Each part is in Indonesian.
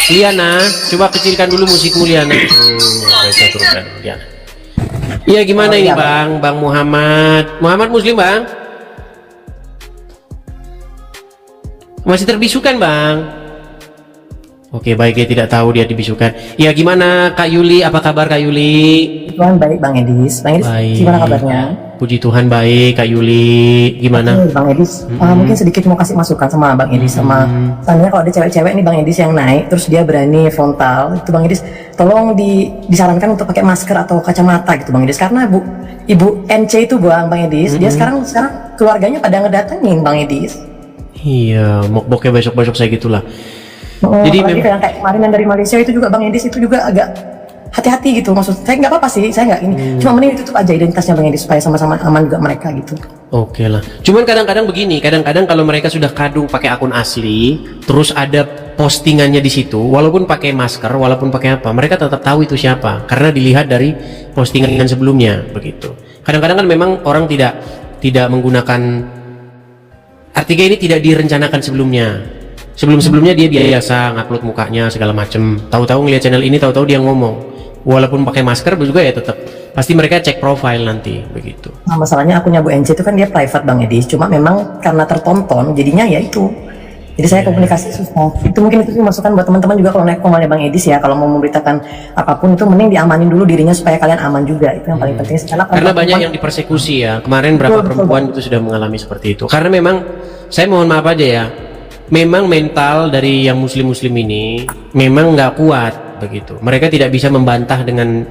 Liana, coba kecilkan dulu musikmu Liana. Saya turunkan Liana. Iya gimana ini Bang? Bang Muhammad. Muhammad Muslim Bang? Masih terbisukan Bang? Oke baik, dia tidak tahu dia dibisukan. Ya gimana Kak Yuli? Apa kabar Kak Yuli? Tuhan baik Bang Edis. Bang Edis Baik. gimana kabarnya? Puji Tuhan baik Kak Yuli. Gimana? Oke, Bang Edis, mungkin sedikit mau kasih masukan sama Bang Edis sama seandainya kalau ada cewek-cewek nih Bang Edis yang naik terus dia berani frontal itu Bang Edis tolong disarankan untuk pakai masker atau kacamata gitu Bang Edis karena Ibu NC itu Bang Edis dia sekarang keluarganya pada ngedatengin Bang Edis. Iya, mokboknya besok-besok saya gitulah. Jadi kayak kemarin yang dari Malaysia itu juga Bang Edis itu juga agak hati-hati gitu, maksud saya nggak apa-apa sih, saya nggak ini, cuma mending ditutup aja identitasnya Bang Edis supaya sama-sama aman juga mereka gitu. Oke lah. Cuman kadang-kadang begini, kadang-kadang kalau mereka sudah kadung pakai akun asli, terus ada postingannya di situ, walaupun pakai masker, walaupun pakai apa, mereka tetap tahu itu siapa, karena dilihat dari postingan sebelumnya, begitu. Kadang-kadang kan memang orang tidak menggunakan artikel ini tidak direncanakan sebelumnya. Sebelumnya dia biasa ngupload mukanya segala macem. Tahu-tahu ngeliat channel ini, tahu-tahu dia ngomong. Walaupun pakai masker juga ya tetap pasti mereka cek profile nanti begitu. Nah, masalahnya akunnya Bu NC itu kan dia private Bang Edis, cuma memang karena tertonton jadinya ya itu. Jadi saya komunikasi susah. Itu mungkin itu masukan buat teman-teman juga kalau naik kembali Bang Edis ya, kalau mau memberitakan apapun itu mending diamanin dulu dirinya supaya kalian aman juga. Itu yang paling penting. Karena banyak yang dipersekusi ya. Kemarin berapa perempuan itu sudah mengalami seperti itu. Karena memang saya mohon maaf aja ya. Memang mental dari yang muslim-muslim ini memang nggak kuat begitu. Mereka tidak bisa membantah dengan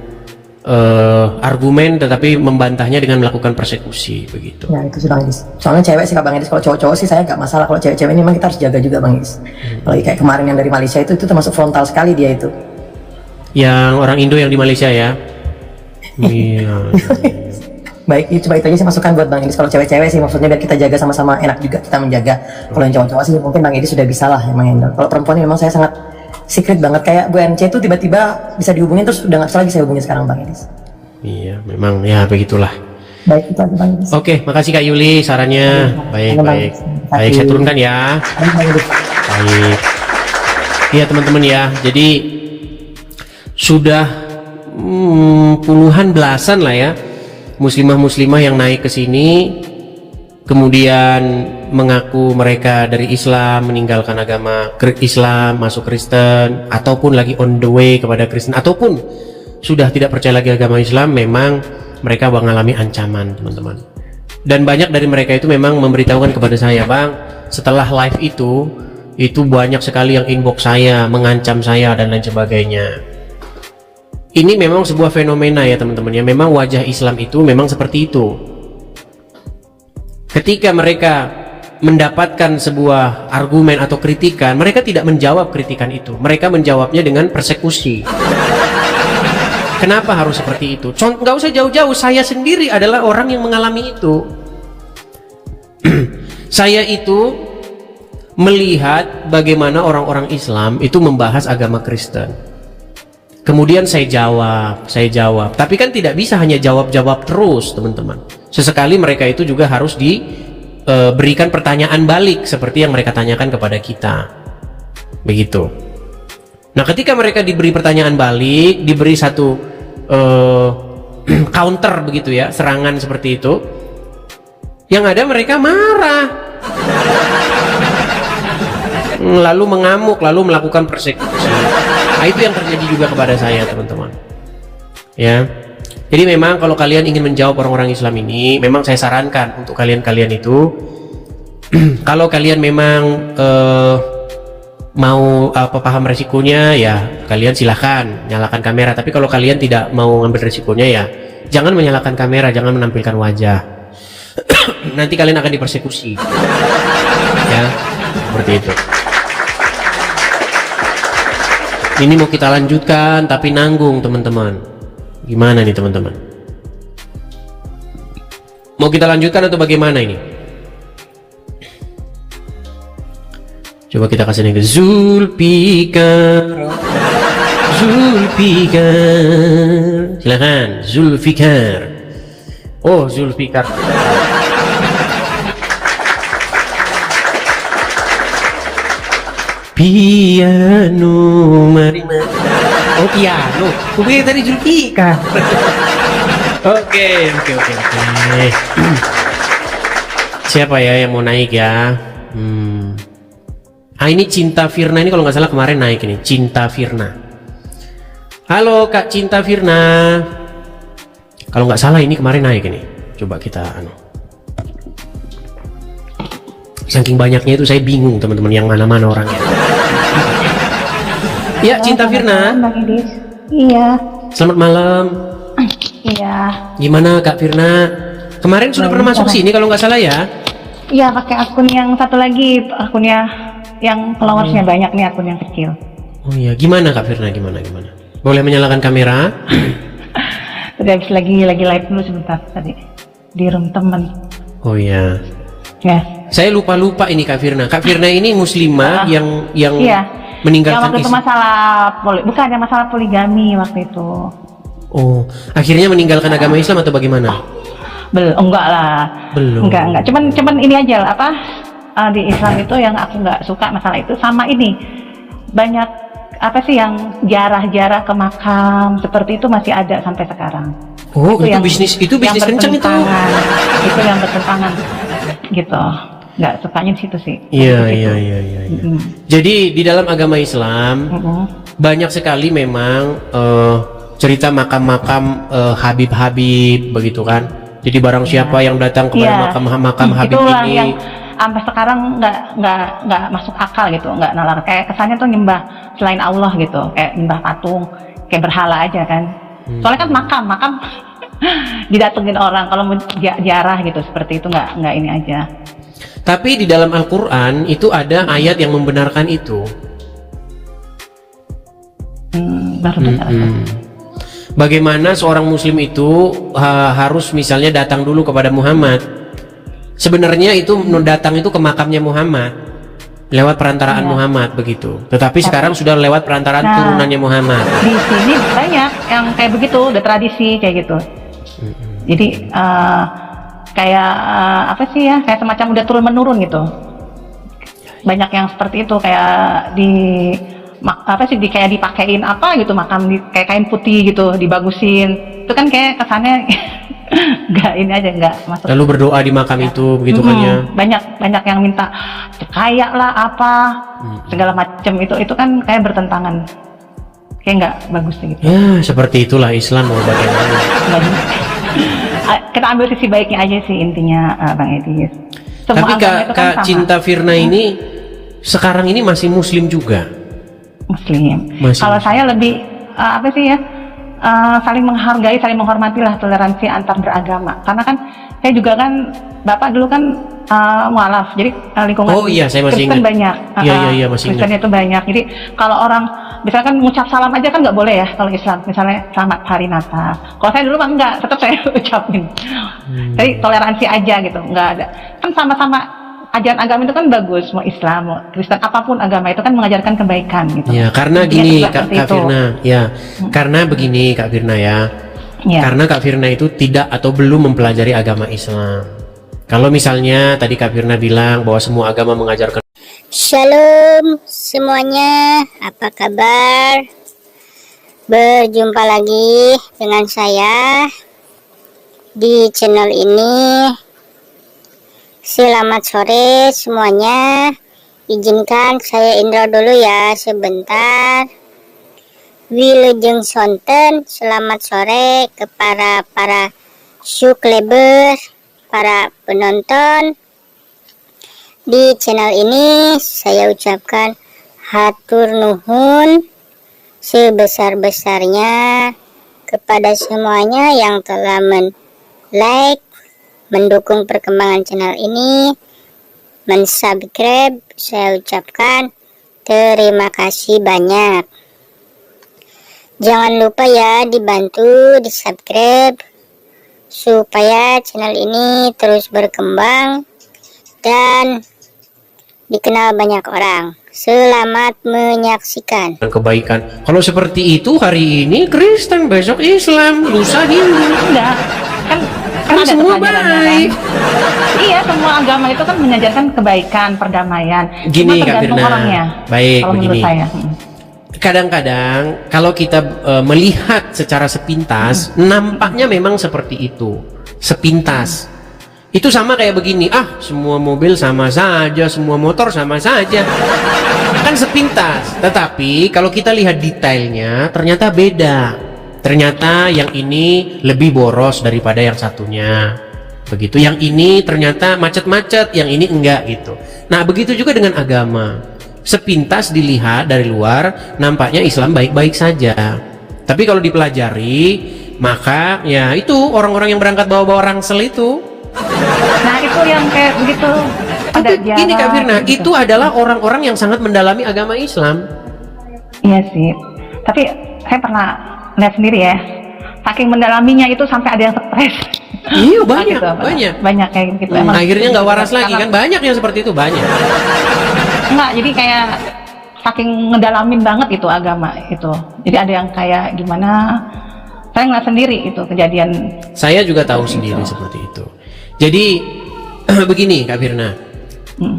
argumen, tetapi membantahnya dengan melakukan persekusi begitu. Ya itu sih Bang Edis. Soalnya cewek sih Kak Bang Edis, kalau cowok-cowok sih saya nggak masalah. Kalau cewek-cewek ini memang kita harus jaga juga Bang Edis. Apalagi kayak kemarin yang dari Malaysia itu termasuk frontal sekali dia itu. Yang orang Indo yang di Malaysia ya. Iya. Baik, coba itu aja sih masukan buat Bang Edis. Kalau cewek-cewek sih maksudnya biar kita jaga sama-sama, enak juga kita menjaga. Kalau yang cowok-cowok sih mungkin Bang Edis sudah bisa lah yang menghandle. Kalau perempuan ini memang saya sangat secret banget, kayak Bu NC itu tiba-tiba bisa dihubungin terus udah nggak bisa lagi saya hubungin sekarang Bang Edis. Iya, memang ya begitulah. Baik, itu aja Bang Edis. Oke, makasih Kak Yuli sarannya. Baik. Baik, saya turunkan ya. Baik. Iya teman-teman ya. Jadi sudah puluhan belasan lah ya muslimah-muslimah yang naik ke sini, kemudian mengaku mereka dari Islam, meninggalkan agama Islam, masuk Kristen, ataupun lagi on the way kepada Kristen, ataupun sudah tidak percaya lagi agama Islam. Memang mereka mengalami ancaman teman-teman. Dan banyak dari mereka itu memang memberitahukan kepada saya, Bang, setelah live itu banyak sekali yang inbox saya, mengancam saya dan lain sebagainya. Ini memang sebuah fenomena ya teman-teman ya. Memang wajah Islam itu memang seperti itu. Ketika mereka mendapatkan sebuah argumen atau kritikan, mereka tidak menjawab kritikan itu. Mereka menjawabnya dengan persekusi. Kenapa harus seperti itu? Nggak usah jauh-jauh, saya sendiri adalah orang yang mengalami itu. Saya itu melihat bagaimana orang-orang Islam itu membahas agama Kristen. Kemudian saya jawab. Tapi kan tidak bisa hanya jawab-jawab terus, teman-teman. Sesekali mereka itu juga harus diberikan pertanyaan balik seperti yang mereka tanyakan kepada kita. Begitu. Nah, ketika mereka diberi pertanyaan balik, diberi satu counter begitu ya, serangan seperti itu, yang ada mereka marah. Lalu mengamuk, lalu melakukan persekusi. Nah, itu yang terjadi juga kepada saya teman-teman ya. Jadi memang kalau kalian ingin menjawab orang-orang Islam ini, memang saya sarankan untuk kalian-kalian itu kalau kalian memang mau paham resikonya ya kalian silahkan nyalakan kamera. Tapi kalau kalian tidak mau ngambil resikonya ya jangan menyalakan kamera, jangan menampilkan wajah. Nanti kalian akan dipersekusi ya, seperti itu. Ini mau kita lanjutkan tapi nanggung teman-teman. Gimana nih teman-teman? Mau kita lanjutkan atau bagaimana ini? Coba kita kasih nih ke Zulfikar. Silakan Zulfikar. Oh Zulfikar. Piano, mari mari. Oh piano, gue tadi Julika. Oke. Siapa ya yang mau naik ya? Ini Cinta Firna ini kalau nggak salah kemarin naik ini. Cinta Firna. Halo Kak Cinta Firna. Kalau nggak salah ini kemarin naik ini. Coba kita Saking banyaknya itu saya bingung teman-teman yang mana-mana orangnya. Ya Cinta Firna. Bang Idis. Iya. Selamat malam. Iya. Gimana Kak Firna? Kemarin sudah pernah masuk sini kalau nggak salah ya? Iya, pakai akun yang satu lagi, akunnya yang followersnya banyak nih, akun yang kecil. Oh iya, gimana Kak Firna? Gimana? Boleh menyalakan kamera? Tadi habis lagi live dulu sebentar tadi di room temen. Oh iya. Ya. Saya lupa ini Kak Firna. Kak Firna ini muslimah yang Iya. meninggalkan Yang waktu itu masalah poligami waktu itu. Oh, akhirnya meninggalkan agama Islam atau bagaimana? Enggak lah. Belum. Enggak. Cuman ini aja lah, di Islam itu yang aku nggak suka masalah itu sama ini. Banyak yang jarah-jarah ke makam seperti itu masih ada sampai sekarang. Oh, itu bisnis kencang itu. Itu yang bertentangan gitu. Nggak sukanya di situ sih. Iya. Jadi di dalam agama Islam banyak sekali memang cerita makam-makam Habib-Habib begitu kan. Jadi barang siapa yang datang kepada makam Habib itulah ini yang sampai sekarang nggak masuk akal gitu, nggak nalar. Kayak kesannya tuh nyembah selain Allah gitu, kayak nyembah patung, kayak berhala aja kan. Soalnya kan makam didatengin orang, kalau mau jarah gitu seperti itu nggak ini aja. Tapi di dalam Al-Quran itu ada ayat yang membenarkan itu. Baru dengar. Bagaimana seorang muslim itu harus misalnya datang dulu kepada Muhammad. Sebenarnya itu datang itu ke makamnya Muhammad lewat perantaraan Muhammad begitu. Tetapi sekarang sudah lewat perantaraan turunannya Muhammad. Di sini banyak yang kayak begitu, udah tradisi kayak gitu. Jadi kayak kayak semacam udah turun menurun gitu. Banyak yang seperti itu, kayak kayak dipakein gitu makam kayak kain putih gitu, dibagusin. Itu kan kayak kesannya nggak ini aja, nggak masuk. Lalu berdoa di makam itu begitu kan ya. Banyak yang minta kaya lah segala macam, itu kan kayak bertentangan, kayak nggak bagus gitu. Ya seperti itulah Islam mau bagaimana. Kita ambil sisi baiknya aja sih intinya, Bang Edis. Tapi Kak Cinta Firna ini sekarang ini masih muslim juga? Muslim. Kalau saya lebih saling menghargai, saling menghormati lah, toleransi antar beragama. Karena kan saya juga kan, Bapak dulu kan mualaf, jadi lingkungan saya masih Kristen ingat. banyak. Iya masih Kristen ingat. itu banyak. Jadi kalau orang misalkan mengucap salam aja kan nggak boleh ya kalau Islam. Misalnya selamat hari Natal. Kalau saya dulu mah enggak, tetap saya ucapin. Jadi toleransi aja gitu, nggak ada. Kan sama-sama ajaran agama itu kan bagus, mau Islam, mau Kristen, apapun agama itu kan mengajarkan kebaikan gitu. Ya, karena gini Kak Firna, karena begini Kak Firna ya. Karena Kak Firna itu tidak atau belum mempelajari agama Islam. Kalau misalnya tadi Kak Firna bilang bahwa semua agama mengajarkan. Shalom semuanya, apa kabar? Berjumpa lagi dengan saya di channel ini. Selamat sore semuanya. Izinkan saya intro dulu ya sebentar. Wilujeng sonten, selamat sore kepada para subscriber, para penonton di channel ini. Saya ucapkan hatur nuhun sebesar-besarnya kepada semuanya yang telah like, mendukung perkembangan channel ini, mensubscribe. Saya ucapkan terima kasih banyak. Jangan lupa ya dibantu di subscribe supaya channel ini terus berkembang dan dikenal banyak orang. Selamat menyaksikan. Kebaikan. Kalau seperti itu hari ini Kristen, besok Islam, lusa Hindu. Enggak, kan Kan ada semua pelajarannya, baik. kan? Iya, semua agama itu kan mengajarkan kebaikan, perdamaian. Gini, Cuma Kak tergantung Firna. orangnya. Baik, kalau menurut begini. saya. Kadang-kadang kalau kita melihat secara sepintas, nampaknya memang seperti itu, sepintas. Itu sama kayak begini, semua mobil sama saja, semua motor sama saja, kan sepintas. Tetapi kalau kita lihat detailnya, ternyata beda. Ternyata yang ini lebih boros daripada yang satunya, begitu. Yang ini ternyata macet-macet, yang ini enggak gitu. Nah, begitu juga dengan agama. Sepintas dilihat dari luar, nampaknya Islam baik-baik saja. Tapi kalau dipelajari, maka ya itu orang-orang yang berangkat bawa-bawa rangsel itu. Nah, itu yang kayak begitu. Ada Tapi ini Kak Firna, gitu. itu adalah orang-orang yang sangat mendalami agama Islam. Iya sih. Tapi saya pernah lihat sendiri ya. Saking mendalaminya itu sampai ada yang stres. Iya, banyak, Gitu, banyak. Banyak kayak gitu. Emang Akhirnya nggak waras lagi karena- kan, banyak yang seperti itu, banyak. Enggak, jadi kayak saking ngedalamin banget itu agama itu. Jadi ada yang kayak gimana? Saya ngeliat sendiri itu kejadian. Saya juga tahu sendiri seperti itu. Jadi begini Kak Firna,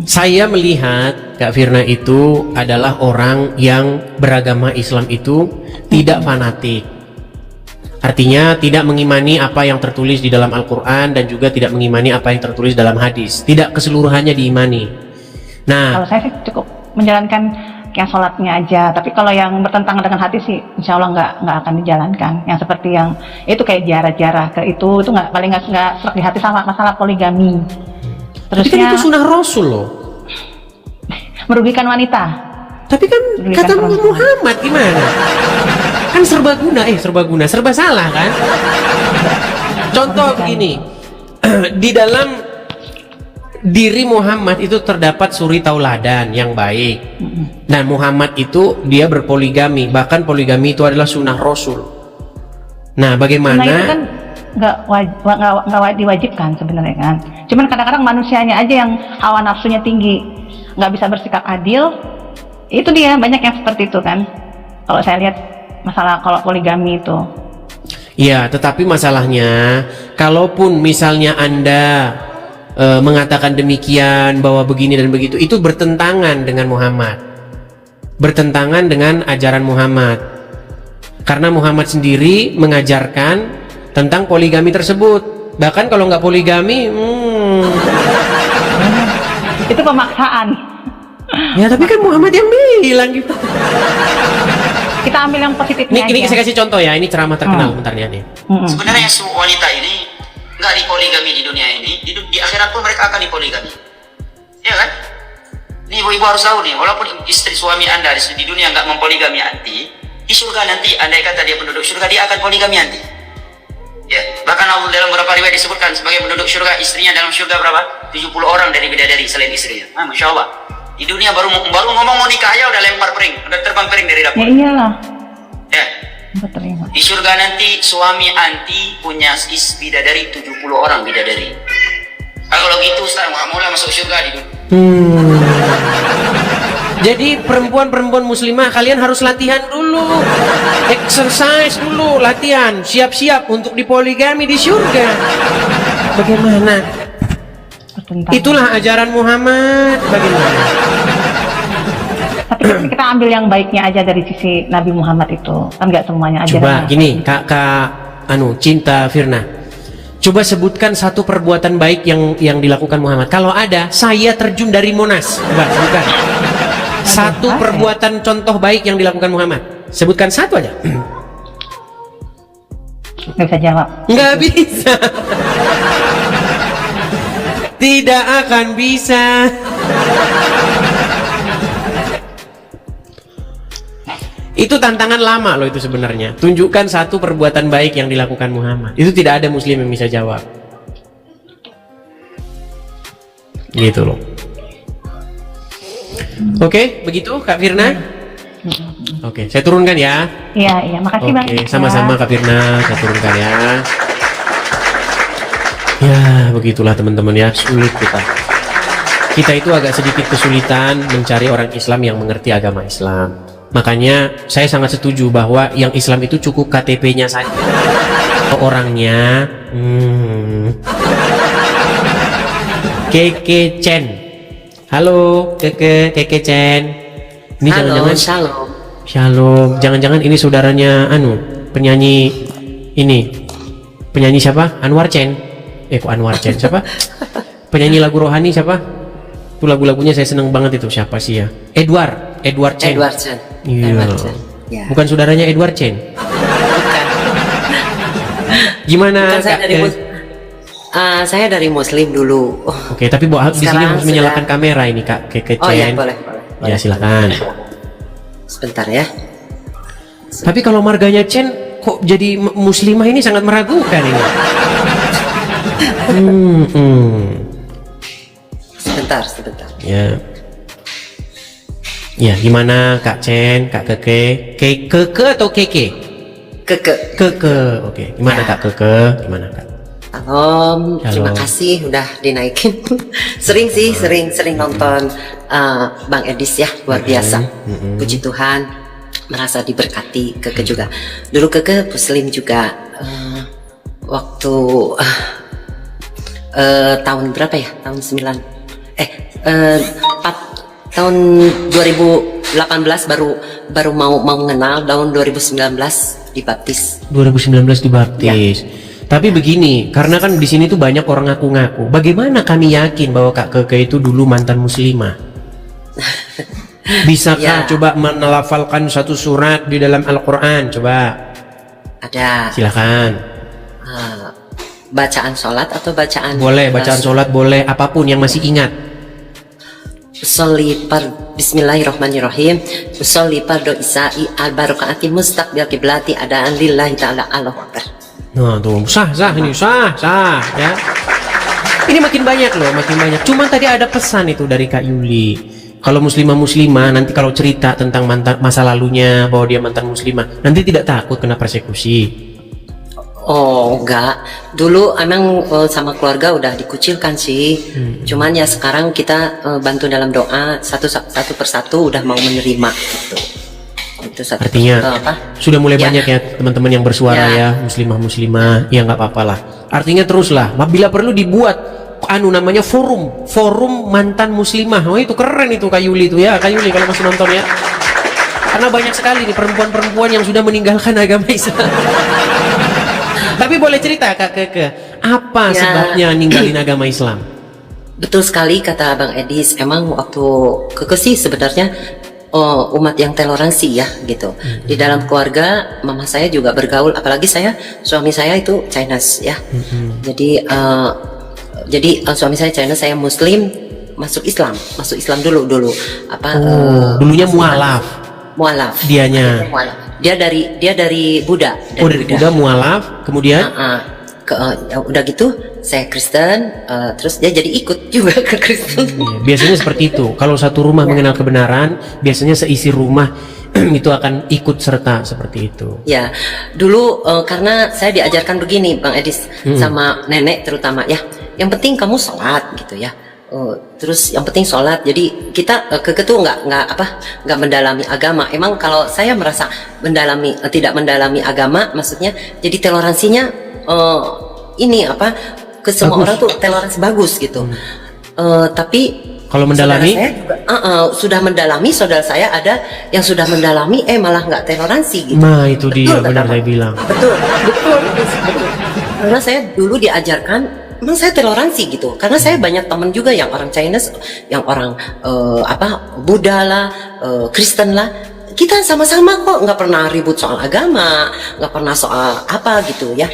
saya melihat Kak Firna itu adalah orang yang beragama Islam itu tidak fanatik. Artinya tidak mengimani apa yang tertulis di dalam Al-Quran dan juga tidak mengimani apa yang tertulis dalam hadis. Tidak keseluruhannya diimani. Nah, Kalau saya sih cukup menjalankan yang sholatnya aja. Tapi kalau yang bertentangan dengan hati sih, insya Allah nggak akan dijalankan. Yang seperti yang itu kayak jarah-jarah ke itu nggak, paling nggak serak di hati sama masalah poligami. tapi kan Terusnya itu sunnah Rasul loh. merugikan wanita. Tapi kan Berikan kata perempuan. Muhammad gimana? Kan serba salah kan? Contoh begini, di dalam diri Muhammad itu terdapat suri tauladan yang baik. Dan Muhammad itu dia berpoligami, bahkan poligami itu adalah sunnah Rasul. Nah, bagaimana? Nah itu kan nggak diwajibkan sebenarnya kan. Cuman kadang-kadang manusianya aja yang hawa nafsunya tinggi, nggak bisa bersikap adil. Itu dia banyak yang seperti itu kan. Kalau saya lihat masalah kalau poligami itu. Ya, tetapi masalahnya, kalaupun misalnya Anda mengatakan demikian bahwa begini dan begitu, itu bertentangan dengan Muhammad, bertentangan dengan ajaran Muhammad. Karena Muhammad sendiri mengajarkan tentang poligami tersebut. Bahkan kalau nggak poligami, Itu pemaksaan. ya tapi kan Muhammad yang bilang gitu. Kita ambil yang positifnya Ini aja. saya kasih contoh ya, ini ceramah terkenal bentarnya nih. Sebenarnya wanita ini nggak dipoligami di dunia ini, di akhirat pun mereka akan dipoligami, ya kan? Nih ibu-ibu harus tahu nih, walaupun istri suami anda di dunia nggak mempoligami anti, di surga nanti andai kata dia penduduk surga, dia akan poligami anti. Ya, bahkan Allah dalam beberapa riwayat disebutkan sebagai penduduk surga, istrinya dalam surga berapa? 70 orang dari bidadari selain istrinya. Masya Allah. Di dunia baru ngomong mau nikah aja udah lempar piring, udah terbang piring dari dapur. Ya iyalah. Ya. Terima. Di surga nanti suami anti punya bidadari 70 orang bidadari. Kalau gitu Ustaz mulai masuk surga di dunia. Jadi perempuan-perempuan muslimah kalian harus latihan dulu, exercise dulu, latihan, siap-siap untuk dipoligami di surga. Bagaimana? Bertentangan. Itulah ajaran Muhammad. Bagaimana? Tapi kita ambil yang baiknya aja dari sisi Nabi Muhammad itu, kan nggak semuanya aja. Coba gini, Kak Cinta Firna. Coba sebutkan satu perbuatan baik yang dilakukan Muhammad. Kalau ada, saya terjun dari Monas. Coba sebutkan. Satu perbuatan contoh baik yang dilakukan Muhammad. Sebutkan satu aja. Nggak bisa jawab. Nggak bisa. Tidak akan bisa. Itu tantangan lama loh itu sebenarnya. Tunjukkan satu perbuatan baik yang dilakukan Muhammad. Itu tidak ada muslim yang bisa jawab. Gitu loh. Oke, begitu Kak Firna? Oke, saya turunkan ya. Iya, makasih Bang. Oke, sama-sama Kak Firna, saya turunkan ya. Ya, begitulah teman-teman ya, sulit kita. Kita itu agak sedikit kesulitan mencari orang Islam yang mengerti agama Islam. Makanya saya sangat setuju bahwa yang Islam itu cukup KTP-nya saja. Orangnya Keke Chen. Halo, Keke Chen. Ini jangan-jangan Shalom. Shalom. Jangan-jangan ini saudaranya penyanyi ini. Penyanyi siapa? Anwar Chen. Kok Anwar Chen siapa? Penyanyi lagu rohani siapa? Itu lagu-lagunya saya seneng banget itu. Siapa sih ya? Edward Chen. Edward Chen. Iya. Edward Chen. Ya. Bukan saudaranya Edward Chen. Bukan. Gimana? Bukan, saya dari Muslim dulu. Oke, tapi di sini Sekarang harus menyalakan kamera ini Kak Keke Chen. Oh iya, boleh. Ya silakan. Sebentar ya. Tapi kalau marganya Chen kok jadi muslimah ini sangat meragukan ini. Sebentar. Ya. Ya, gimana Kak Chen, Kak Keke? Keke atau Keke? Keke. Oke. Gimana Kak Keke? Gimana Kak? Terima kasih udah dinaikin. sering nonton Bang Edis ya, luar biasa. Puji Tuhan, merasa diberkati. Keke juga. Dulu Keke Muslim juga. Waktu tahun berapa ya? Tahun 2018 baru mau mengenal. Tahun 2019 dibaptis. 2019 dibaptis. Ya. Tapi begini, karena kan di sini tuh banyak orang ngaku-ngaku. Bagaimana kami yakin bahwa Kak Keke itu dulu mantan muslimah? Bisakah coba menelafalkan satu surat di dalam Al-Quran? Coba. Ada. Silakan. Bacaan sholat atau bacaan? Boleh, bacaan sholat boleh, apapun yang masih ingat. Usolli par Bismillahirrahmanirrahim. Usolli pardo isai al barokaati mustaqbil kiblati adaan lillahi ta'ala Allahu akbar. Nah tuh sah ya. Ini makin banyak loh, makin banyak. Cuman tadi ada pesan itu dari Kak Yuli. Kalau muslimah nanti kalau cerita tentang masa lalunya bahwa dia mantan muslimah, nanti tidak takut kena persekusi. Oh enggak, dulu emang sama keluarga udah dikucilkan sih. Cuman ya sekarang kita bantu dalam doa satu persatu udah mau menerima gitu. Itu artinya sudah mulai banyak ya teman-teman yang bersuara ya muslimah ya nggak apa-apa lah. Artinya teruslah, bila perlu dibuat namanya forum mantan muslimah. Oh itu keren itu Kak Yuli itu ya, Kak Yuli kalau masih nonton ya. Karena banyak sekali nih perempuan-perempuan yang sudah meninggalkan agama Islam. Tapi boleh cerita Kak Keke, apa sebabnya ninggalin agama Islam? Betul sekali kata Bang Edis, emang waktu Keke sih sebenarnya umat yang toleransi ya gitu. Di dalam keluarga mama saya juga bergaul, apalagi suami saya itu Chinese ya. Jadi suami saya Chinese, saya Muslim, masuk Islam dulu dulunya mualaf dianya. Dia dari Buddha. Dari Buddha mualaf, kemudian udah gitu saya Kristen, terus dia jadi ikut juga ke Kristen. Biasanya seperti itu. Kalau satu rumah mengenal kebenaran, biasanya seisi rumah itu akan ikut serta seperti itu. Ya, dulu karena saya diajarkan begini Bang Edis sama nenek terutama ya. Yang penting kamu sholat gitu ya. Terus yang penting sholat. Jadi kita tuh nggak mendalami agama. Emang kalau saya merasa tidak mendalami agama, maksudnya jadi toleransinya ke semua orang tuh toleransi bagus gitu. Tapi kalau mendalami saya juga, sudah mendalami, saudara saya ada yang sudah mendalami malah nggak toleransi gitu. Nah itu dia benar saya bilang. Betul. Karena saya dulu diajarkan memang saya toleransi gitu, karena saya banyak teman juga yang orang Chinese, yang orang Buddha lah, Kristen lah, kita sama-sama kok, nggak pernah ribut soal agama, nggak pernah soal apa gitu ya.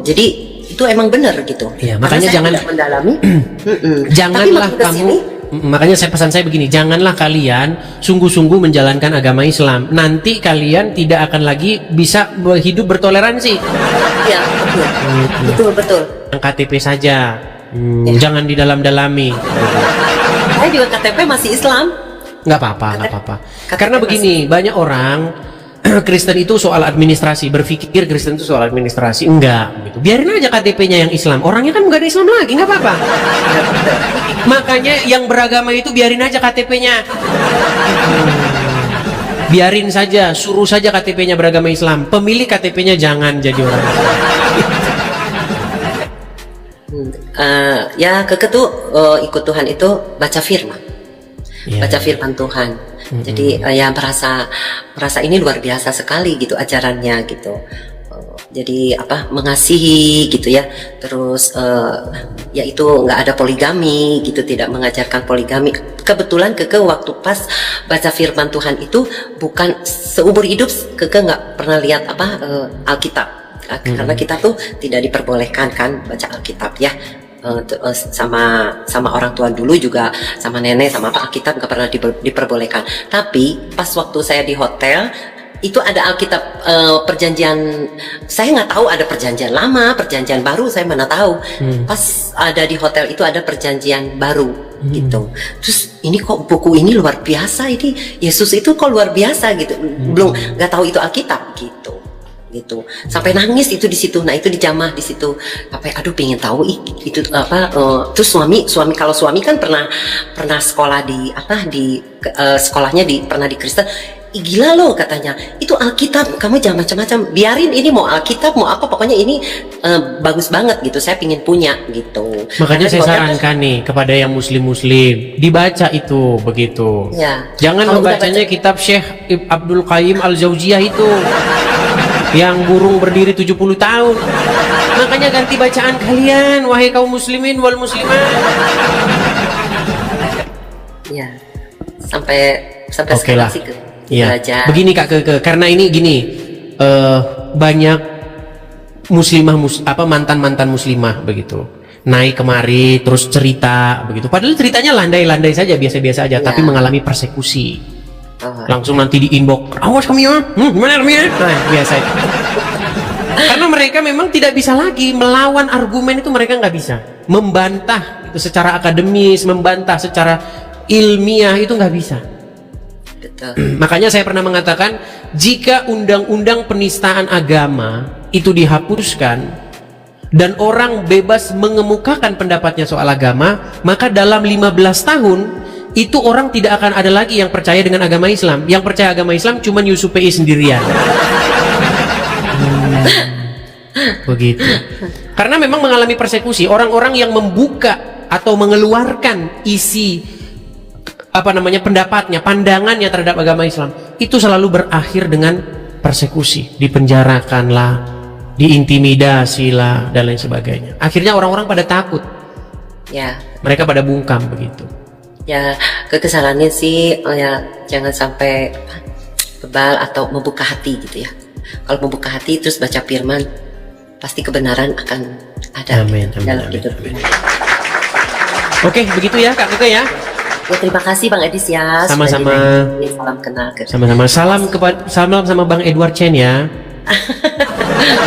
Jadi itu emang benar gitu. Ya, makanya jangan mendalami. Janganlah kamu. Makanya pesan saya begini, janganlah kalian sungguh-sungguh menjalankan agama Islam. Nanti kalian tidak akan lagi bisa hidup bertoleransi. Ya, betul. Yang KTP saja, jangan didalam-dalami. Saya juga KTP masih Islam. Nggak apa-apa. Karena begini, banyak orang Kristen itu soal administrasi, berpikir Kristen itu soal administrasi. Enggak gitu. Biarin aja KTP-nya yang Islam. Orangnya kan nggak ada Islam lagi, nggak apa-apa. Makanya yang beragama itu biarin aja KTP-nya. Biarin saja, suruh saja KTP-nya beragama Islam. Pemilik KTP-nya jangan jadi orang Islam. Ya tuh ikut Tuhan itu baca firman, baca firman Tuhan. Jadi ya merasa ini luar biasa sekali gitu ajarannya gitu. Jadi mengasihi gitu ya, terus ya itu nggak ada poligami gitu, tidak mengajarkan poligami. Kebetulan Keke waktu pas baca firman Tuhan itu bukan seumur hidup Keke nggak pernah lihat Alkitab, karena kita tuh tidak diperbolehkan kan baca Alkitab ya. Sama orang tua dulu juga, sama nenek, sama Alkitab nggak pernah diperbolehkan. Tapi pas waktu saya di hotel itu ada Alkitab perjanjian, saya nggak tahu ada perjanjian lama, perjanjian baru, saya mana tahu. Pas ada di hotel itu ada perjanjian baru gitu. Terus ini kok buku ini luar biasa, ini Yesus itu kok luar biasa gitu. Belum nggak tahu itu Alkitab gitu. Sampai nangis itu di situ. Nah itu dijamah di situ. Sampai aduh pengen tahu itu terus suami kalau suami kan pernah sekolah di sekolahnya pernah di Kristen. Gila loh katanya, itu Alkitab kamu jangan macam-macam, biarin ini mau Alkitab mau apa, pokoknya ini bagus banget gitu, saya pingin punya gitu. Makanya saya sarankan nih kepada yang muslim dibaca itu begitu ya. Jangan membacanya kitab Syekh Abdul Qayyim Al-Jauziyah itu yang burung berdiri 70 tahun. Makanya ganti bacaan kalian wahai kaum muslimin wal muslimat. Ya sampai Oke lah. Iya, belajar. Begini Kak Keke, karena ini gini, banyak muslimah mantan muslimah begitu naik kemari terus cerita begitu, padahal ceritanya landai-landai saja, biasa-biasa aja, tapi mengalami persekusi. Langsung nanti di inbox, awas kamu ya, gimana kamu ya? Nah, biasa itu. Karena mereka memang tidak bisa lagi melawan argumen itu, mereka nggak bisa membantah itu secara akademis, membantah secara ilmiah itu nggak bisa. Makanya saya pernah mengatakan, jika undang-undang penistaan agama itu dihapuskan dan orang bebas mengemukakan pendapatnya soal agama, maka dalam 15 tahun itu orang tidak akan ada lagi yang percaya dengan agama Islam. Yang percaya agama Islam cuma Yusuf PI sendirian. Begitu. Karena memang mengalami persekusi, orang-orang yang membuka atau mengeluarkan isi pendapatnya, pandangannya terhadap agama Islam itu selalu berakhir dengan persekusi, dipenjarakan lah, diintimidasi lah, dan lain sebagainya. Akhirnya orang-orang pada takut ya, mereka pada bungkam begitu ya. Kekesalannya sih ya jangan sampai bebal atau membuka hati gitu ya. Kalau membuka hati terus baca firman, pasti kebenaran akan ada dalam hidup. Oke, begitu ya Kak Keke ya. Ya, terima kasih Bang Edis ya. Sama-sama. Salam kenal. Sama-sama. Salam sama Bang Edward Chen ya.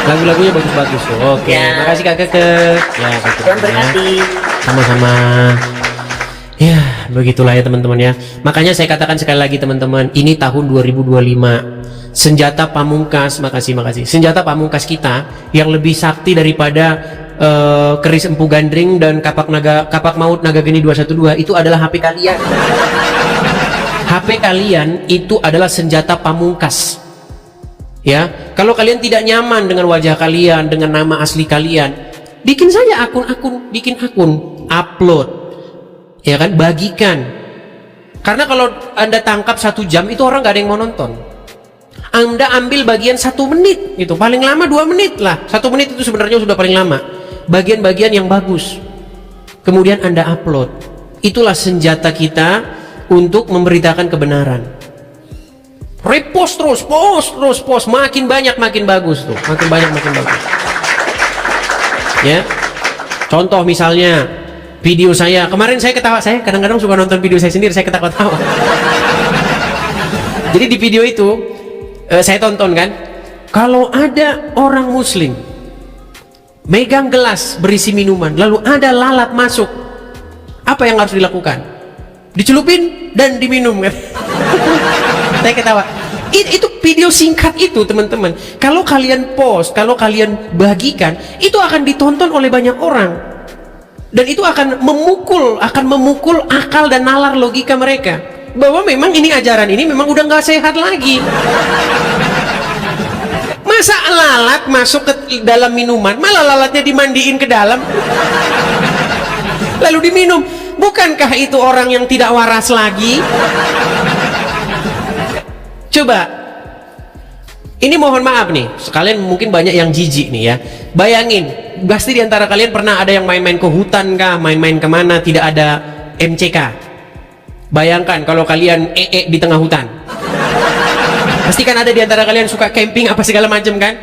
Lagu-lagunya bagus-bagus tuh. Oke, makasih Kak Keke. Ya, Tuhan berkati. Sama-sama. Ya, begitulah ya teman-teman ya. Makanya saya katakan sekali lagi teman-teman, ini tahun 2025. Senjata pamungkas, makasih. Senjata pamungkas kita yang lebih sakti daripada keris empu gandring dan kapak maut naga geni 212 itu adalah HP kalian. HP kalian itu adalah senjata pamungkas. Ya, kalau kalian tidak nyaman dengan wajah kalian, dengan nama asli kalian, bikin saja bikin akun, upload, ya kan, bagikan. Karena kalau Anda tangkap 1 jam itu orang nggak ada yang mau nonton. Anda ambil bagian 1 menit, itu paling lama 2 menit lah. 1 menit itu sebenarnya sudah paling lama. Bagian-bagian yang bagus, kemudian Anda upload. Itulah senjata kita untuk memberitakan kebenaran. Repost terus, post, makin banyak makin bagus tuh, makin banyak makin bagus. Ya, contoh misalnya video saya kemarin, saya ketawa, saya kadang-kadang suka nonton video saya sendiri, saya ketawa-tawa. Jadi di video itu saya tonton kan, kalau ada orang muslim megang gelas berisi minuman lalu ada lalat masuk, apa yang harus dilakukan? Dicelupin dan diminum kan? Saya ketawa. Itu video singkat itu teman-teman, kalau kalian post, kalau kalian bagikan, itu akan ditonton oleh banyak orang dan itu akan memukul akal dan nalar logika mereka bahwa memang ini ajaran ini memang udah nggak sehat lagi. Masa lalat masuk ke dalam minuman, malah lalatnya dimandiin ke dalam. lalu diminum. Bukankah itu orang yang tidak waras lagi? Coba, ini mohon maaf nih, sekalian mungkin banyak yang jijik nih ya. Bayangin, pasti diantara kalian pernah ada yang main-main ke hutan kah, main-main kemana, tidak ada MCK. Bayangkan kalau kalian di tengah hutan. Pasti kan ada diantara kalian suka camping apa segala macam kan.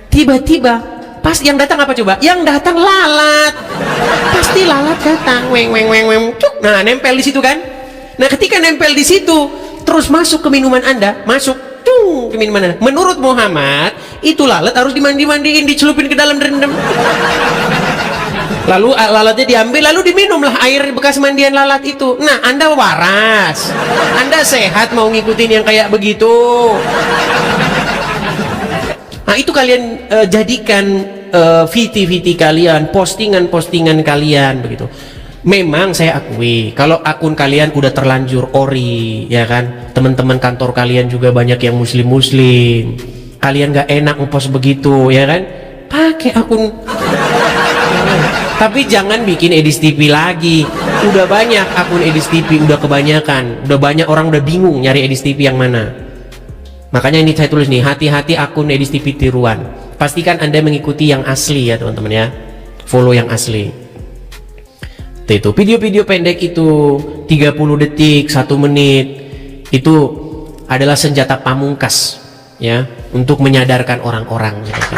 Tiba-tiba pas yang datang apa coba? Yang datang lalat. Pasti lalat datang, weng weng weng weng, cuk. Nah, nempel di situ kan. Nah, ketika nempel di situ, terus masuk ke minuman Anda, masuk ke minuman Anda. Menurut Muhammad, itu lalat harus dimandi-mandiin, dicelupin ke dalam, direndam. Lalu lalatnya diambil, lalu diminumlah air bekas mandian lalat itu. Nah, Anda waras, Anda sehat mau ngikutin yang kayak begitu. Nah, itu kalian jadikan VT kalian, postingan kalian begitu. Memang saya akui kalau akun kalian udah terlanjur ori, ya kan, teman-teman kantor kalian juga banyak yang muslim, kalian nggak enak ngepost begitu, ya kan, pakai akun. Tapi jangan bikin Edis TV lagi, udah banyak akun Edis TV, udah kebanyakan, udah banyak orang udah bingung nyari Edis TV yang mana. Makanya ini saya tulis nih, hati-hati akun Edis TV tiruan. Pastikan Anda mengikuti yang asli ya teman-teman ya, follow yang asli. Itu video-video pendek itu 30 detik, 1 menit itu adalah senjata pamungkas ya untuk menyadarkan orang-orang gitu.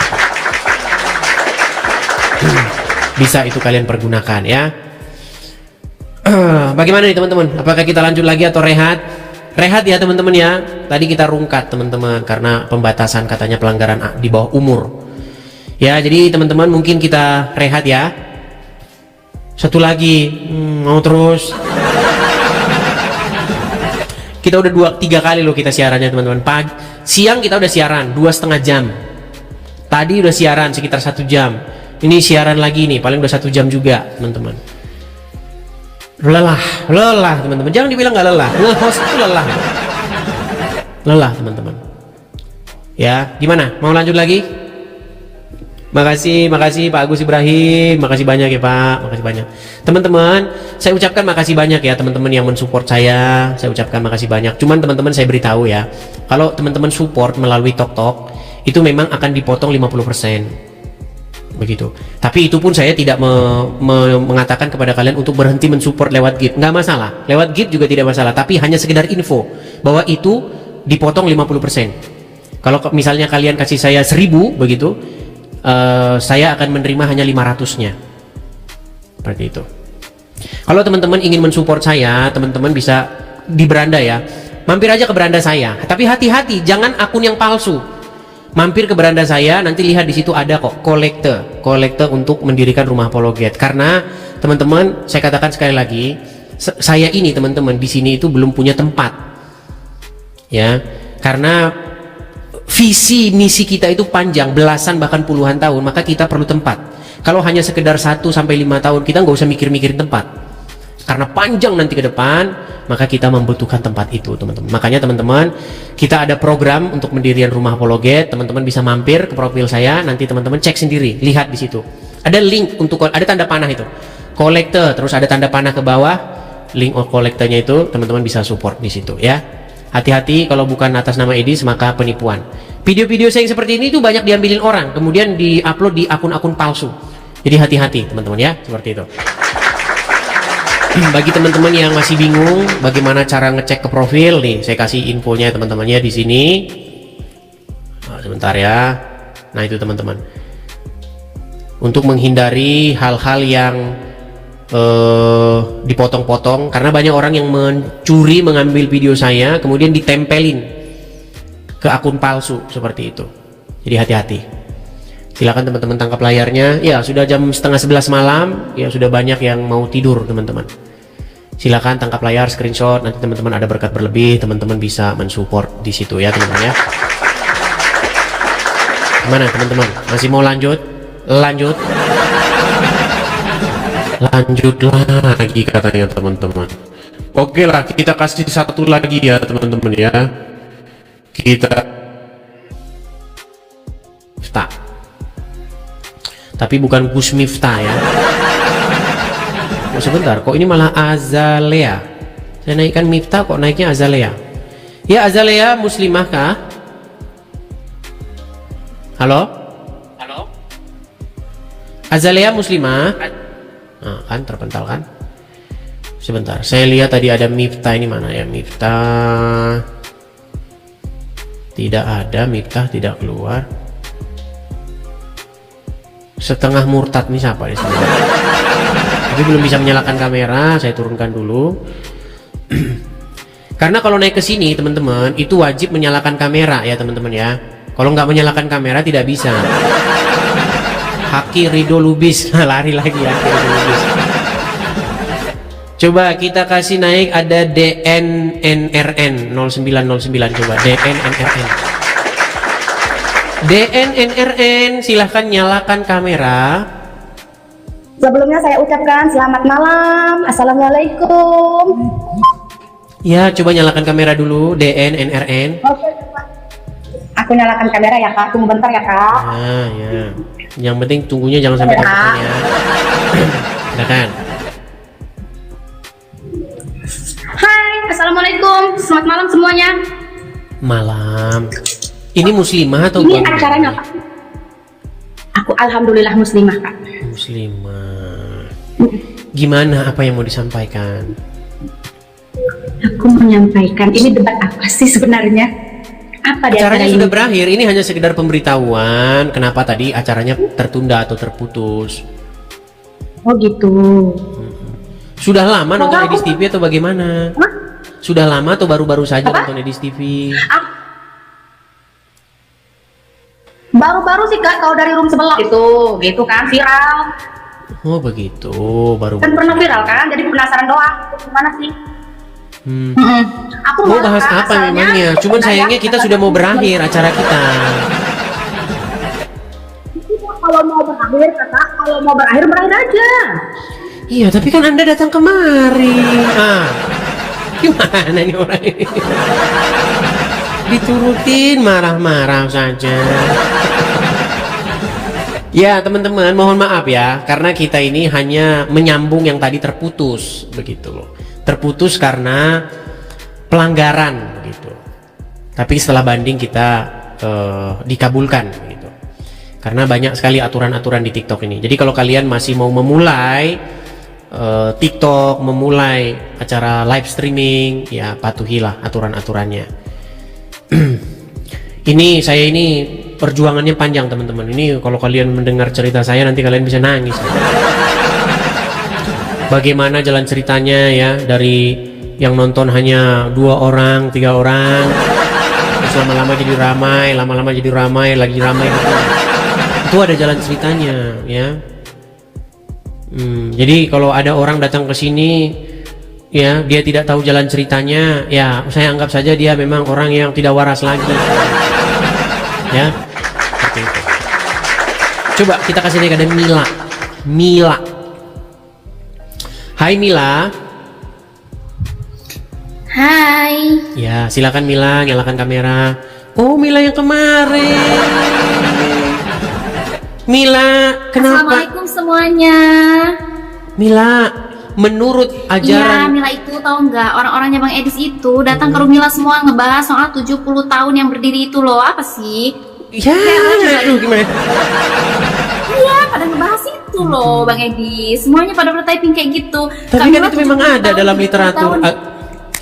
Bisa itu kalian pergunakan ya. Bagaimana nih teman-teman, apakah kita lanjut lagi atau rehat? Rehat ya teman-teman ya. Tadi kita rungkat teman-teman karena pembatasan katanya pelanggaran di bawah umur ya. Jadi teman-teman mungkin kita rehat ya. Satu lagi, mau terus? Kita udah 2-3 kali loh kita siarannya teman-teman. Siang kita udah siaran 2,5 jam. Tadi udah siaran sekitar 1 jam. Ini siaran lagi nih, paling udah 1 jam juga teman-teman. Lelah teman-teman. Jangan dibilang nggak lelah. Host itu lelah teman-teman. Ya, gimana? Mau lanjut lagi? Makasih Pak Agus Ibrahim, makasih banyak ya Pak, makasih banyak. Teman-teman, saya ucapkan makasih banyak ya teman-teman yang mensupport saya ucapkan makasih banyak. Cuman teman-teman saya beritahu ya, kalau teman-teman support melalui TokTok, itu memang akan dipotong 50%. Begitu. Tapi itu pun saya tidak mengatakan kepada kalian untuk berhenti mensupport lewat gift, nggak masalah. Lewat gift juga tidak masalah, tapi hanya sekedar info bahwa itu dipotong 50%. Kalau misalnya kalian kasih saya 1.000 begitu, saya akan menerima hanya 500-nya. Seperti itu. Kalau teman-teman ingin mensupport saya, teman-teman bisa di beranda ya. Mampir aja ke beranda saya. Tapi hati-hati, jangan akun yang palsu. Mampir ke beranda saya, nanti lihat di situ ada kok kolektor untuk mendirikan rumah apologet. Karena teman-teman, saya katakan sekali lagi, saya ini teman-teman di sini itu belum punya tempat. Ya, karena visi misi kita itu panjang, belasan bahkan puluhan tahun, maka kita perlu tempat. Kalau hanya sekedar 1 sampai 5 tahun, kita nggak usah mikir-mikirin tempat. Karena panjang nanti ke depan, maka kita membutuhkan tempat itu, teman-teman. Makanya teman-teman, kita ada program untuk mendirikan rumah apologet. Teman-teman bisa mampir ke profil saya, nanti teman-teman cek sendiri, lihat di situ. Ada link untuk, ada tanda panah itu, kolektor, terus ada tanda panah ke bawah, link kolektornya itu, teman-teman bisa support di situ ya. Hati-hati kalau bukan atas nama Edis maka penipuan. Video-video saya yang seperti ini itu banyak diambilin orang, kemudian diupload di akun-akun palsu. Jadi hati-hati teman-teman ya, seperti itu. Bagi teman-teman yang masih bingung bagaimana cara ngecek ke profil nih, saya kasih infonya teman-temannya di sini. Nah, sebentar ya. Nah itu teman-teman. Untuk menghindari hal-hal yang dipotong-potong, karena banyak orang yang mencuri mengambil video saya kemudian ditempelin ke akun palsu seperti itu. Jadi hati-hati. Silakan teman-teman tangkap layarnya. Ya sudah jam 10:30 malam, ya sudah banyak yang mau tidur teman-teman. Silakan tangkap layar, screenshot, nanti teman-teman ada berkat berlebih, teman-teman bisa mensupport di situ ya teman-teman ya. Gimana teman-teman? Masih mau lanjut? Lanjut lagi katanya teman-teman. Oke lah, kita kasih satu lagi ya teman-teman ya. Kita Miftah, tapi bukan Gus Miftah ya. kok sebentar, kok ini malah Azalea. Saya naikkan Miftah, kok naiknya Azalea. Ya, Azalea muslimah kah? Halo? Halo? Azalea muslimah? Nah, kan terpental kan? Sebentar, saya lihat tadi ada Miftah, ini mana ya Miftah? Tidak ada, Miftah tidak keluar. Setengah murtad nih siapa di sini? Tapi belum bisa menyalakan kamera, saya turunkan dulu. Karena kalau naik ke sini teman-teman itu wajib menyalakan kamera ya teman-teman ya. Kalau nggak menyalakan kamera tidak bisa. Haki Rido Lubis lari lagi ya Haki Rido Lubis. Coba kita kasih naik, ada DNNRN 0909, coba DNNRN. DNNRN silahkan nyalakan kamera. Sebelumnya saya ucapkan selamat malam. Assalamualaikum. Ya, coba nyalakan kamera dulu, DNNRN. Oke, Pak. Aku nyalakan kamera ya Kak, tunggu bentar ya Kak. Ah, ya. Yang penting tunggunya jangan sampai kecepatan ya. Silakan. Hai, Assalamualaikum. Selamat malam semuanya. Malam. Ini muslimah atau Ini bukan? acaranya Kak. Aku alhamdulillah muslimah Kak. Muslimah. Gimana, apa yang mau disampaikan? Aku menyampaikan, ini debat apa sih sebenarnya? Apa di acara Acaranya ini? sudah berakhir, ini hanya sekedar pemberitahuan kenapa tadi acaranya tertunda atau terputus. Oh gitu. Sudah lama nonton Aku- Edis TV atau bagaimana? Hah? Sudah lama atau baru-baru saja Apa? nonton Edis TV? Baru-baru sih Kak, kalau dari room sebelah gitu kan viral. Oh begitu, baru. Kan pernah viral kan, jadi penasaran doang. Gimana sih? Aku Mau malah, bahas Kak, apa asalnya memangnya? Cuman ada sayangnya yang kita sudah mau berakhir acara kita. Kalau mau berakhir, Kakak, kalau mau berakhir aja. Iya, tapi kan Anda datang kemari. Ah, gimana nih orang ini? Diturutin marah-marah saja. Ya teman-teman, mohon maaf ya, karena kita ini hanya menyambung yang tadi terputus, begitu loh. Terputus karena pelanggaran, begitu. Tapi setelah banding kita dikabulkan, begitu. Karena banyak sekali aturan-aturan di TikTok ini. Jadi kalau kalian masih mau memulai TikTok, memulai acara live streaming, ya patuhilah aturan-aturannya. Saya ini perjuangannya panjang teman-teman. Ini kalau kalian mendengar cerita saya nanti kalian bisa nangis. Bagaimana jalan ceritanya ya, dari yang nonton hanya 2 orang, 3 orang, terus lama-lama jadi ramai, lama-lama jadi ramai, lagi ramai gitu. Itu ada jalan ceritanya ya. Jadi kalau ada orang datang ke sini ya, dia tidak tahu jalan ceritanya, ya saya anggap saja dia memang orang yang tidak waras lagi. Ya, seperti itu. Coba kita kasih lihat, ada Mila. Hai Mila. Hai. Ya, silakan Mila, nyalakan kamera. Oh, Mila yang kemarin. Mila, kenapa? Assalamualaikum semuanya. Mila, menurut Iya, ajaran Mila itu tahu nggak, orang-orangnya Bang Edis itu datang ke Rumila semua ngebahas soal 70 tahun yang berdiri itu loh. Apa sih? ya, aduh gimana? Iya, pada ngebahas itu loh Bang Edis. Semuanya pada bertyping kayak gitu. Tapi kan Kamila itu memang 70 ada tahun, dalam 70 literatur. tahun.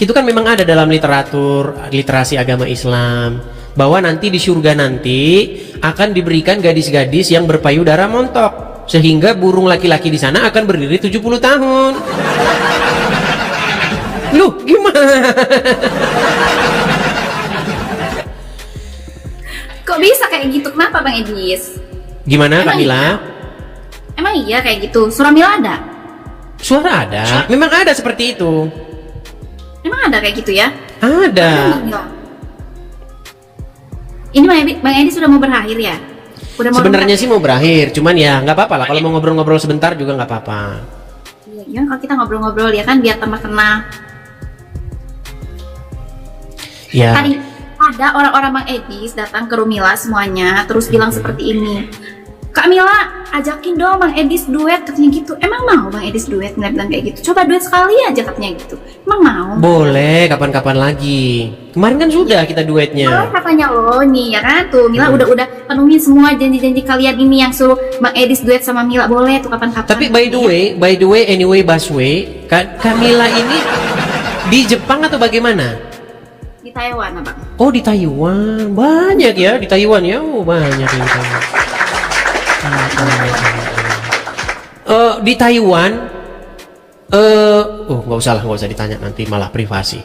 Itu kan memang ada dalam literatur literasi agama Islam, bahwa nanti di surga nanti akan diberikan gadis-gadis yang berpayudara montok, sehingga burung laki-laki di sana akan berdiri 70 tahun. Loh, gimana? Kok bisa kayak gitu? Kenapa Bang Edis? Gimana Kak Emang Mila? Emang iya kayak gitu? Surah Mila ada? Suara ada, memang ada seperti itu. Emang ada kayak gitu ya? Ada. Bang Mila. Ini Bang Edis sudah mau berakhir ya? Udah mau Sebenarnya sih mau berakhir, cuman ya nggak apa-apa lah. Kalau mau ngobrol-ngobrol sebentar juga nggak apa-apa. Iya, kalau kita ngobrol-ngobrol ya kan biar tambah kenal. Ya. Tadi ada orang-orang Bang Edis datang ke Rumila semuanya terus bilang seperti ini. Kak Mila, ajakin dong Bang Edis duet, katanya gitu. Emang mau Bang Edis duet? Mila bilang kayak gitu. Coba duet sekali aja, katanya gitu. Emang mau? Boleh, kapan-kapan lagi. Kemarin kan sudah kita duetnya. Oh, katanya lo nih, ya kan? Tuh, Mila udah penuhin semua janji-janji kalian ini yang suruh Bang Edis duet sama Mila. Boleh tuh kapan-kapan. Tapi by the way, anyway, Baswe, Kamila ini di Jepang atau bagaimana? Di Taiwan, Abang. Oh, di Taiwan. Banyak ya di Taiwan ya. Oh, banyak di Taiwan. Di Taiwan, nggak usah ditanya, nanti malah privasi.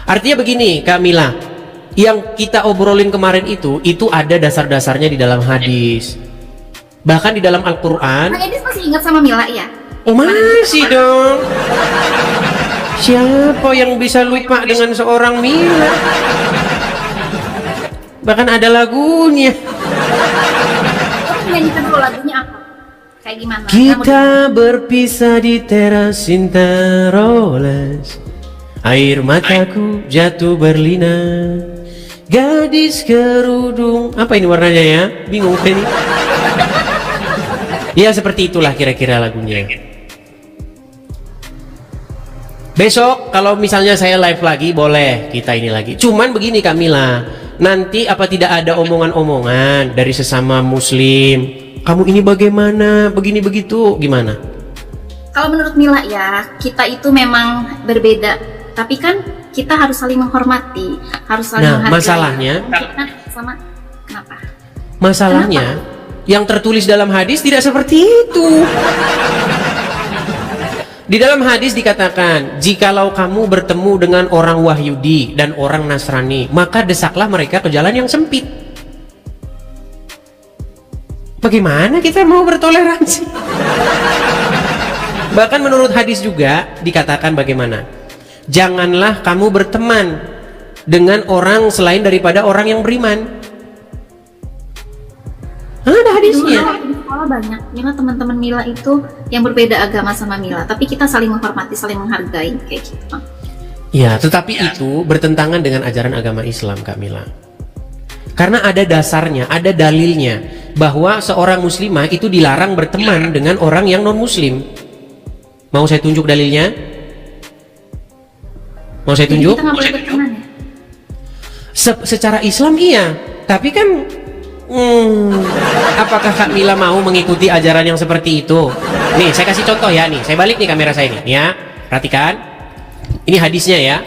Artinya begini, Kamila, yang kita obrolin kemarin itu ada dasar-dasarnya di dalam hadis, bahkan di dalam Al-Quran. Bang Edis masih ingat sama Mila ya? Oh, masih dong. Siapa yang bisa lupa dengan seorang Mila? Bahkan ada lagunya. Nyanyikan dulu lagunya apa? Kayak gimana? Kita berpisah di teras Sintaroles, air mataku jatuh berlinang, gadis kerudung. Apa ini warnanya ya? Bingung kan ini. Ya seperti itulah kira-kira lagunya. Besok kalau misalnya saya live lagi, boleh kita ini lagi. Cuman begini Kamila, nanti apa tidak ada omongan-omongan dari sesama muslim, kamu ini bagaimana, begini begitu, gimana? Kalau menurut Mila ya, kita itu memang berbeda, tapi kan kita harus saling menghormati, harus saling menghargai. Masalahnya, kita sama kenapa? Masalahnya yang tertulis dalam hadis tidak seperti itu. Di dalam hadis dikatakan, jikalau kamu bertemu dengan orang Wahyudi dan orang Nasrani, maka desaklah mereka ke jalan yang sempit. Bagaimana kita mau bertoleransi? Bahkan menurut hadis juga dikatakan bagaimana? Janganlah kamu berteman dengan orang selain daripada orang yang beriman. Ada hadisnya. Di sekolah banyak, Mila teman-teman Mila itu yang berbeda agama sama Mila, tapi kita saling menghormati, saling menghargai kayak gitu, Bang. Ya, tetapi itu bertentangan dengan ajaran agama Islam, Kak Mila. Karena ada dasarnya, ada dalilnya bahwa seorang muslimah itu dilarang berteman dengan orang yang non-muslim. Mau saya tunjuk dalilnya? Mau saya tunjuk? Kita nggak boleh berteman ya? Secara Islam iya, tapi kan apakah Kak Mila mau mengikuti ajaran yang seperti itu? Nih, saya kasih contoh ya nih. Saya balik nih kamera saya nih, ya. Perhatikan. Ini hadisnya ya.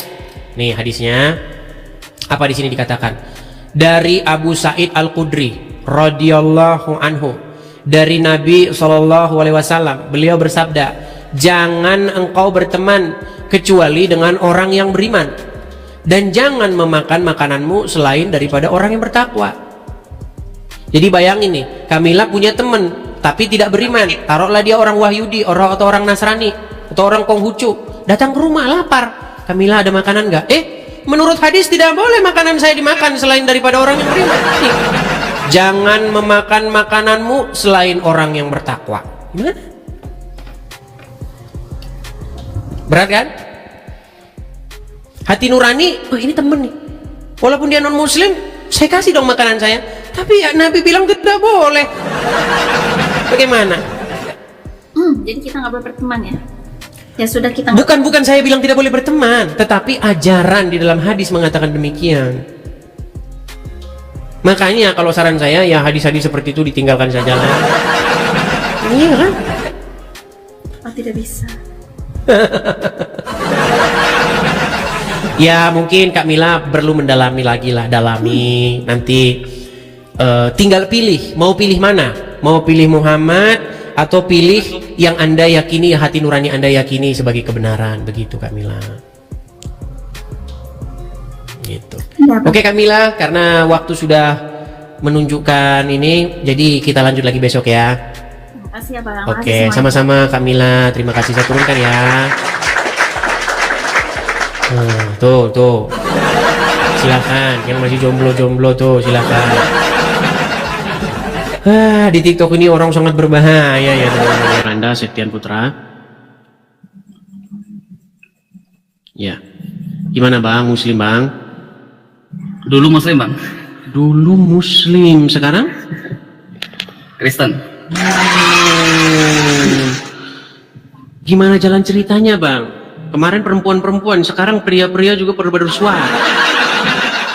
Nih hadisnya. Apa di sini dikatakan? Dari Abu Sa'id Al-Khudri radhiyallahu anhu, dari Nabi SAW, beliau bersabda, jangan engkau berteman kecuali dengan orang yang beriman, dan jangan memakan makananmu selain daripada orang yang bertakwa. Jadi bayangin nih, Kamila punya teman tapi tidak beriman. Taruhlah dia orang Wahyudi, atau orang Nasrani, atau orang Konghucu, datang ke rumah lapar. Kamila ada makanan nggak? Menurut hadis tidak boleh makanan saya dimakan selain daripada orang yang beriman. Nih, jangan memakan makananmu selain orang yang bertakwa. Gimana? Berat kan? Hati nurani, oh ini temen nih. Walaupun dia non muslim, saya kasih dong makanan saya. Tapi ya, Nabi bilang tidak boleh. Bagaimana? Jadi kita nggak boleh berteman ya? Ya sudah kita. Bukan saya bilang tidak boleh berteman, tetapi ajaran di dalam hadis mengatakan demikian. Makanya kalau saran saya ya hadis-hadis seperti itu ditinggalkan saja lah. Iya kan? Oh, tidak bisa. Ya mungkin Kak Mila perlu mendalami lagi lah, dalami nanti. Tinggal pilih, mau pilih mana? Mau pilih Muhammad atau pilih yang Anda yakini, hati nurani Anda yakini sebagai kebenaran, begitu Kak Mila. Gitu. Ya, Oke Kak Mila, karena waktu sudah menunjukkan ini, jadi kita lanjut lagi besok ya. Terima kasih ya Bang. Oke, sama-sama Kak Mila, terima kasih, saya turunkan ya. Tuh. Silakan, yang masih jomblo tuh silakan. Di TikTok ini orang sangat berbahaya ya teman-teman. Anda Septian Putra. Ya. Gimana Bang, muslim Bang? Dulu muslim Bang. Dulu muslim, sekarang? Kristen. Gimana jalan ceritanya, Bang? Kemarin perempuan-perempuan, sekarang pria-pria juga bersuara.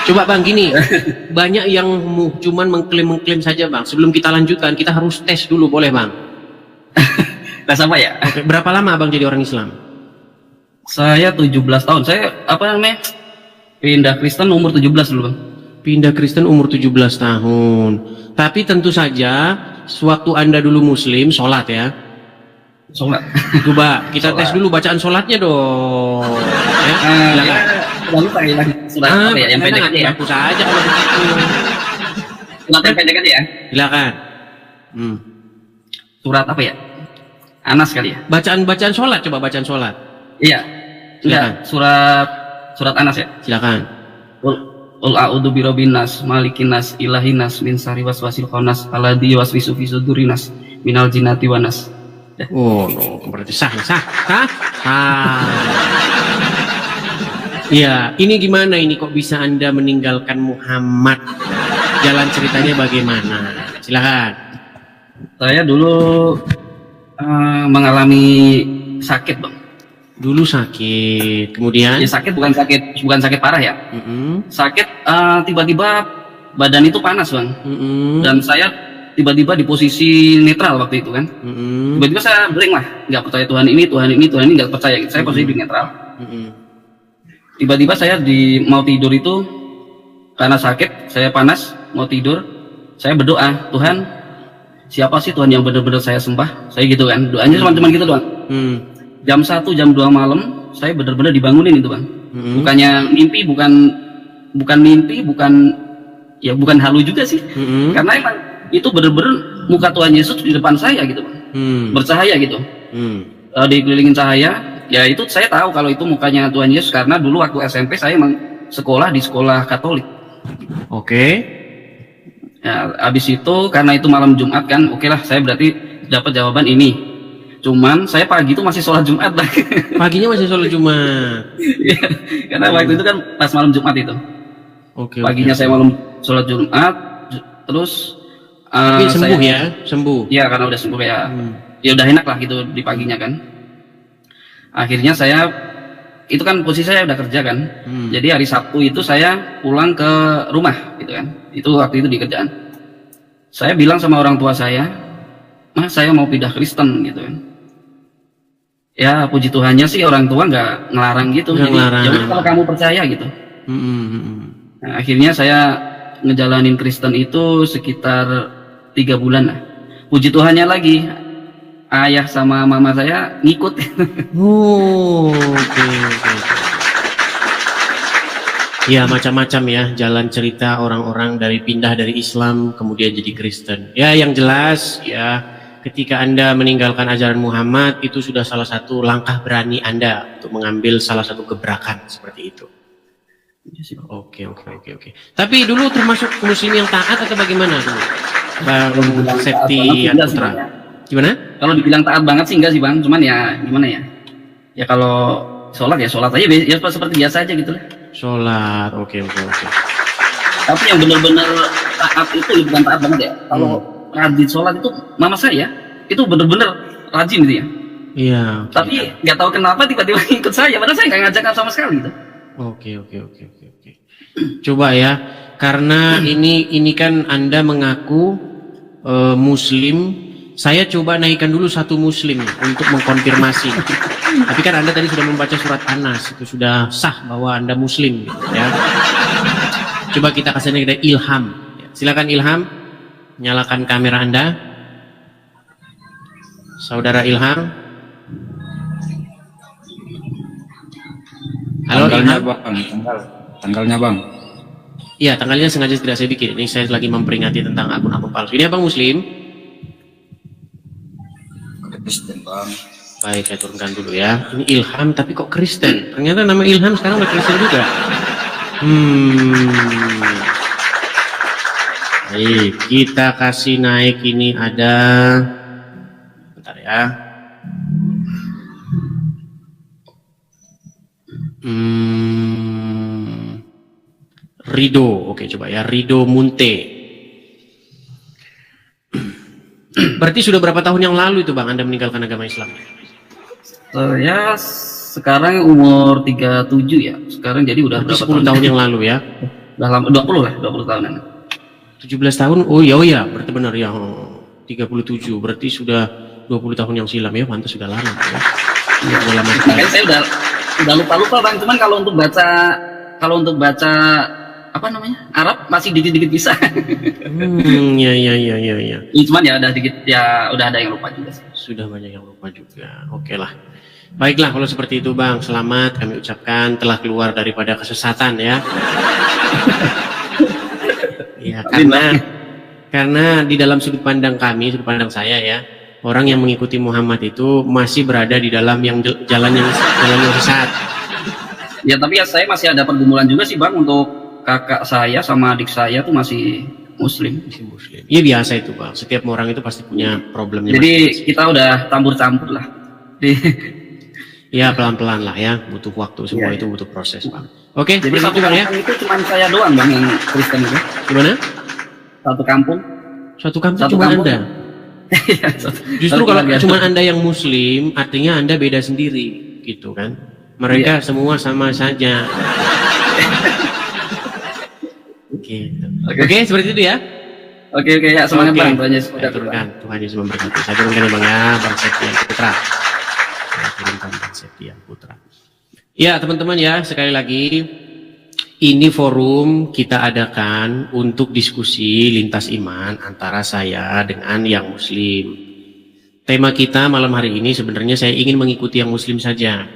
Coba Bang, gini, banyak yang cuman mengklaim saja Bang. Sebelum kita lanjutkan, kita harus tes dulu, boleh Bang? Tes apa ya? Oke, berapa lama Abang jadi orang Islam? Saya 17 tahun. Saya apa namanya? Pindah Kristen umur 17 dulu, Bang. Pindah Kristen umur 17 tahun. Tapi tentu saja, sewaktu Anda dulu Muslim, sholat ya? Sholat. Coba kita tes dulu bacaan sholatnya dong. Ya, silakan. Lupa ya, surat apa ya? Yang pendek aja ya. Aku saja kalau begitu. Surat yang pendek aja ya. Silakan. Surat apa ya? Anas kali ya. Bacaan sholat, coba bacaan sholat. Iya. Silakan. Surat Anas ya. Silakan. Qul a'udzu birabbin nas, malikin nas, ilahin nas, min syarri waswasil khannas, alladzi yuwaswisu fi sudurin nas, minal jinnati wan nas. Oh, no, berarti sah. Ya, ini gimana ini kok bisa Anda meninggalkan Muhammad? Jalan ceritanya bagaimana? Silakan. Saya dulu mengalami sakit, Bang. Dulu sakit, kemudian? Ya sakit bukan sakit parah ya. Sakit tiba-tiba badan itu panas, Bang. Dan saya tiba-tiba di posisi netral waktu itu kan. Tiba-tiba saya blank lah, nggak percaya Tuhan ini nggak percaya. Saya posisi di netral. Tiba-tiba saya mau tidur itu karena sakit, saya panas, mau tidur, saya berdoa, Tuhan, siapa sih Tuhan yang benar-benar saya sembah? Saya gitu kan, doanya cuma gitu doang. Jam 1, jam 2 malam, saya benar-benar dibangunin itu Bang. Bukannya mimpi, bukan halu juga sih. Karena emang itu benar-benar muka Tuhan Yesus di depan saya gitu Bang. Bercahaya gitu. Dikelilingin cahaya. Ya itu saya tahu kalau itu mukanya Tuhan Yesus karena dulu waktu SMP saya emang sekolah di sekolah Katolik. Oke. Ya, habis itu karena itu malam Jumat kan, oke lah saya berarti dapat jawaban ini. Cuman saya pagi itu masih sholat Jumat. Paginya masih sholat Jumat. Ya, karena waktu itu kan pas malam Jumat itu. Paginya saya malam sholat Jumat, terus tapi sembuh ya, sembuh. Ya karena udah sembuh ya, ya udah enak lah gitu di paginya kan. Akhirnya saya itu kan posisi saya udah kerja kan, jadi hari Sabtu itu saya pulang ke rumah gitu kan. Itu waktu itu di kerjaan. Saya bilang sama orang tua saya, Mas saya mau pindah Kristen gitu kan. Ya puji Tuhannya sih orang tua nggak ngelarang gitu. Jadi ya kalau kamu percaya gitu. Nah, akhirnya saya ngejalanin Kristen itu sekitar 3 bulan lah. Puji Tuhannya lagi ayah sama mama saya ngikut. Oke. Ya macam-macam ya jalan cerita orang-orang dari pindah dari Islam kemudian jadi Kristen. Ya yang jelas ya ketika Anda meninggalkan ajaran Muhammad itu sudah salah satu langkah berani Anda untuk mengambil salah satu gebrakan seperti itu. Oke. Tapi dulu termasuk muslim yang taat atau bagaimana dulu? Bang Septi Putra. Gimana? Kalau dibilang taat banget sih enggak sih Bang, cuman ya gimana ya? Ya kalau sholat ya sholat aja ya seperti biasa aja gitu lah. Sholat, oke. Tapi yang benar-benar taat itu bukan taat banget ya. Kalau rajin sholat itu mama saya itu benar-benar rajin gitu ya. Iya. Tapi nggak tahu kenapa tiba-tiba ikut saya, padahal saya nggak ngajak sama sekali gitu. Oke. Coba ya, karena ini kan Anda mengaku Muslim. Saya coba naikkan dulu satu Muslim untuk mengkonfirmasi. Tapi kan Anda tadi sudah membaca surat Anas, itu sudah sah bahwa Anda Muslim, gitu, ya. Coba kita kasih ada Ilham. Silakan Ilham, nyalakan kamera Anda. Saudara Ilham. Halo tanggalnya Ilham. Bang, tanggalnya Bang. Iya, tanggalnya sengaja tidak saya bikin. Ini saya lagi memperingati tentang akun-akun palsu. Ini Abang Muslim? Kristen Bang. Baik, saya turunkan dulu ya. Ini Ilham, tapi kok Kristen? Ternyata nama Ilham sekarang udah Kristen juga. Baik, kita kasih naik ini ada. Bentar ya. Rido, oke coba ya. Rido Munte. Berarti sudah berapa tahun yang lalu itu Bang Anda meninggalkan agama Islam? Saya sekarang umur 37 ya. Sekarang jadi udah Berarti berapa 10 tahun yang lalu ya? Udah lama, 20 lah, 20 tahunan. 17 tahun, oh ya, berarti benar ya. 37, berarti sudah 20 tahun yang silam ya, pantas sudah lama ya. Iya, Sudah lama sekali. makanya saya udah lupa-lupa Bang. Cuman kalau untuk baca apa namanya Arab masih dikit-dikit bisa. Ya. Cuman ya ada dikit ya, udah ada yang lupa juga sih. Sudah banyak yang lupa juga. Oke lah. Baiklah kalau seperti itu Bang, selamat kami ucapkan telah keluar daripada kesesatan ya. Ya, karena di dalam sudut pandang kami, sudut pandang saya ya, orang yang mengikuti Muhammad itu masih berada di dalam jalan yang sesat. Ya tapi ya saya masih ada pergumulan juga sih Bang, untuk kakak saya sama adik saya tuh masih Muslim. Iya biasa itu Bang, setiap orang itu pasti punya problemnya. Jadi kita udah campur-campur lah. Ya pelan-pelan lah ya, butuh waktu, semua itu butuh proses Bang. Oke, Jadi seperti satu itu Bang ya. kampung itu cuma saya doang Bang yang Kristen itu. Gimana? Satu kampung. Satu kampung cuma Anda. Justru kalau cuma Anda yang Muslim, artinya Anda beda sendiri, gitu kan? Mereka semua sama saja. Gitu. Oke, seperti itu ya. Oke ya, semangat Bang. Tuhan Yesus Tuhan Yesus memberkati. Saya turunkan ya Bang ya, Bang Septian Putra. Saya turunkan Bang Septian Putra. Ya teman-teman ya, sekali lagi ini forum kita adakan untuk diskusi lintas iman antara saya dengan yang Muslim. Tema kita malam hari ini sebenarnya saya ingin mengikuti yang Muslim saja.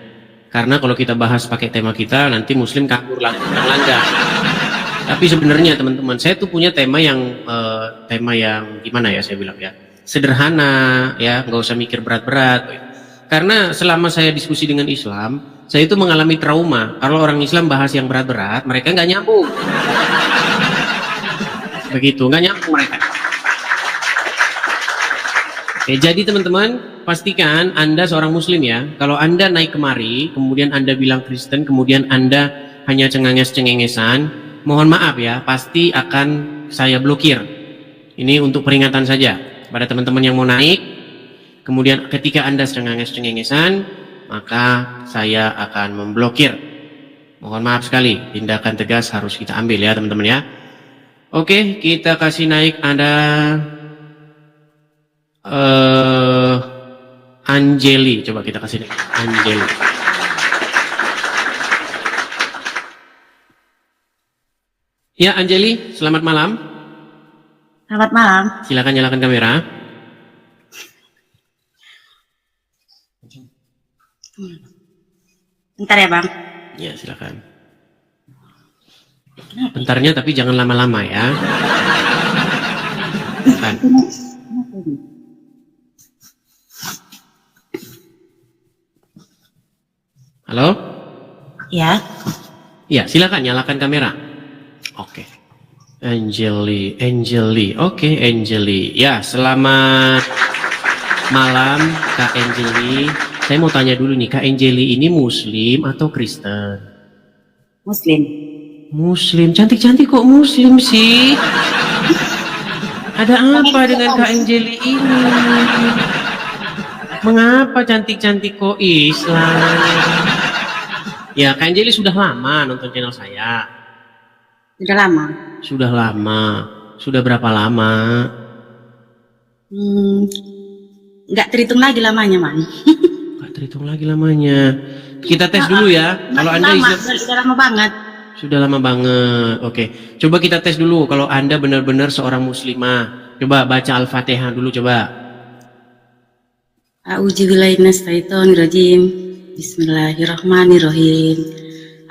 Karena kalau kita bahas pakai tema kita nanti Muslim kabur langgar. Tapi sebenarnya teman-teman, saya tuh punya tema yang gimana ya saya bilang ya, sederhana ya, nggak usah mikir berat-berat. Karena selama saya diskusi dengan Islam, saya itu mengalami trauma. Kalau orang Islam bahas yang berat-berat, mereka nggak nyambung. Begitu, nggak nyambung mereka. Oke, jadi teman-teman, pastikan Anda seorang Muslim ya. Kalau Anda naik kemari, kemudian Anda bilang Kristen, kemudian Anda hanya cengenges-cengengesan, mohon maaf ya, pasti akan saya blokir. Ini untuk peringatan saja pada teman-teman yang mau naik. Kemudian ketika Anda cengenges-cengengesan, maka saya akan memblokir. Mohon maaf sekali, tindakan tegas harus kita ambil ya teman-teman ya. Oke, kita kasih naik ada Anjeli. Coba kita kasih naik Anjeli. Ya Anjeli, selamat malam. Selamat malam. Silakan nyalakan kamera. Bentar ya Bang. Ya silakan. Bentarnya tapi jangan lama-lama ya. Silakan. Halo? Ya. Ya silakan nyalakan kamera. Oke. Angeli. Oke, Angeli. Ya, selamat malam Kak Angeli. Saya mau tanya dulu nih, Kak Angeli ini Muslim atau Kristen? Muslim. Muslim, cantik-cantik kok Muslim sih? Ada apa dengan Kak Angeli ini? Mengapa cantik-cantik kok Islam? Ya, Kak Angeli sudah lama nonton channel saya. Sudah lama. Sudah lama. Sudah berapa lama? Nggak terhitung lagi lamanya, Man. Terhitung lagi lamanya. Kita tes dulu ya. Kalau Anda sudah lama banget. Sudah lama banget. Oke. Coba kita tes dulu kalau Anda benar-benar seorang muslimah. Coba baca Al-Fatihah dulu coba. A'udzubillahiminasyaitonirrajim. Bismillahirrahmanirrahim.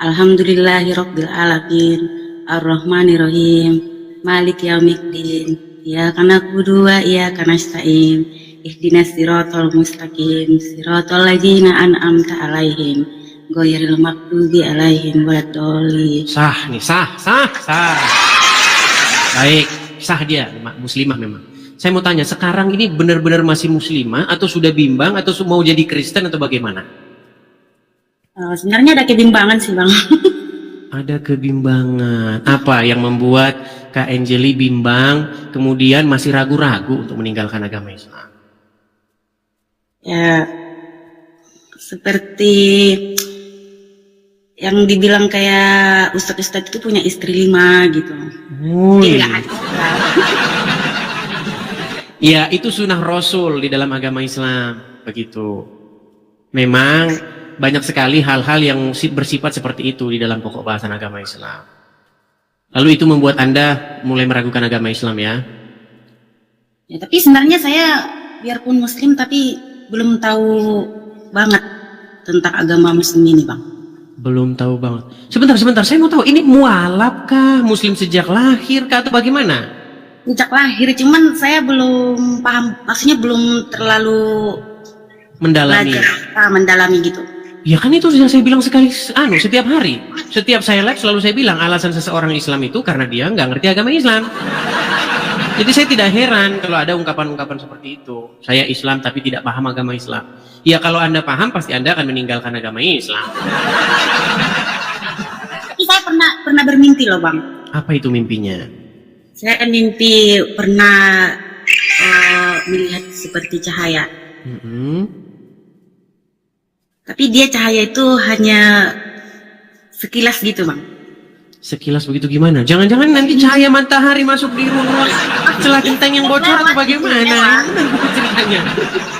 Alhamdulillahirabbil alamin. Ar-Rahmanirrahim. Maliki yaumiddin. Iyyaka na'budu wa iyyaka nasta'in. Ihdinas siratal mustaqim, siratal ladzina an'amta 'alaihim, ghairil maghdubi 'alaihim waladdallin. Sah nih, sah. Baik, sah dia, muslimah memang. Saya mau tanya, sekarang ini benar-benar masih muslimah atau sudah bimbang atau mau jadi Kristen atau bagaimana? Sebenarnya ada kebimbangan sih, Bang. Ada kebimbangan. Apa yang membuat Kak Anjeli bimbang, kemudian masih ragu-ragu untuk meninggalkan agama Islam? Ya, seperti yang dibilang kayak ustadz-ustadz itu punya istri 5 gitu. Mungkin nggak ada. Ya, itu sunnah Rasul di dalam agama Islam, begitu. Memang banyak sekali hal-hal yang bersifat seperti itu di dalam pokok bahasan agama Islam. Lalu itu membuat Anda mulai meragukan agama Islam ya? Ya, tapi sebenarnya saya biarpun muslim tapi belum tahu banget tentang agama muslim ini, Bang. Belum tahu banget. Sebentar, saya mau tahu ini mualaf kah, muslim sejak lahir kah, atau bagaimana? Sejak lahir, cuman saya belum paham, maksudnya belum terlalu mendalami. Mendalami gitu. Ya kan itu yang saya bilang sekali, setiap hari, setiap saya live selalu saya bilang alasan seseorang Islam itu karena dia nggak ngerti agama Islam. Jadi saya tidak heran kalau ada ungkapan-ungkapan seperti itu. Saya Islam tapi tidak paham agama Islam. Ya kalau Anda paham pasti Anda akan meninggalkan agama Islam. Tapi saya pernah bermimpi loh, Bang. Apa itu mimpinya? Saya mimpi pernah melihat seperti cahaya. Tapi dia cahaya itu hanya sekilas gitu, Bang. Sekilas begitu gimana? Jangan-jangan nanti cahaya matahari masuk di ruang celah genteng yang bocor atau bagaimana? Ceritanya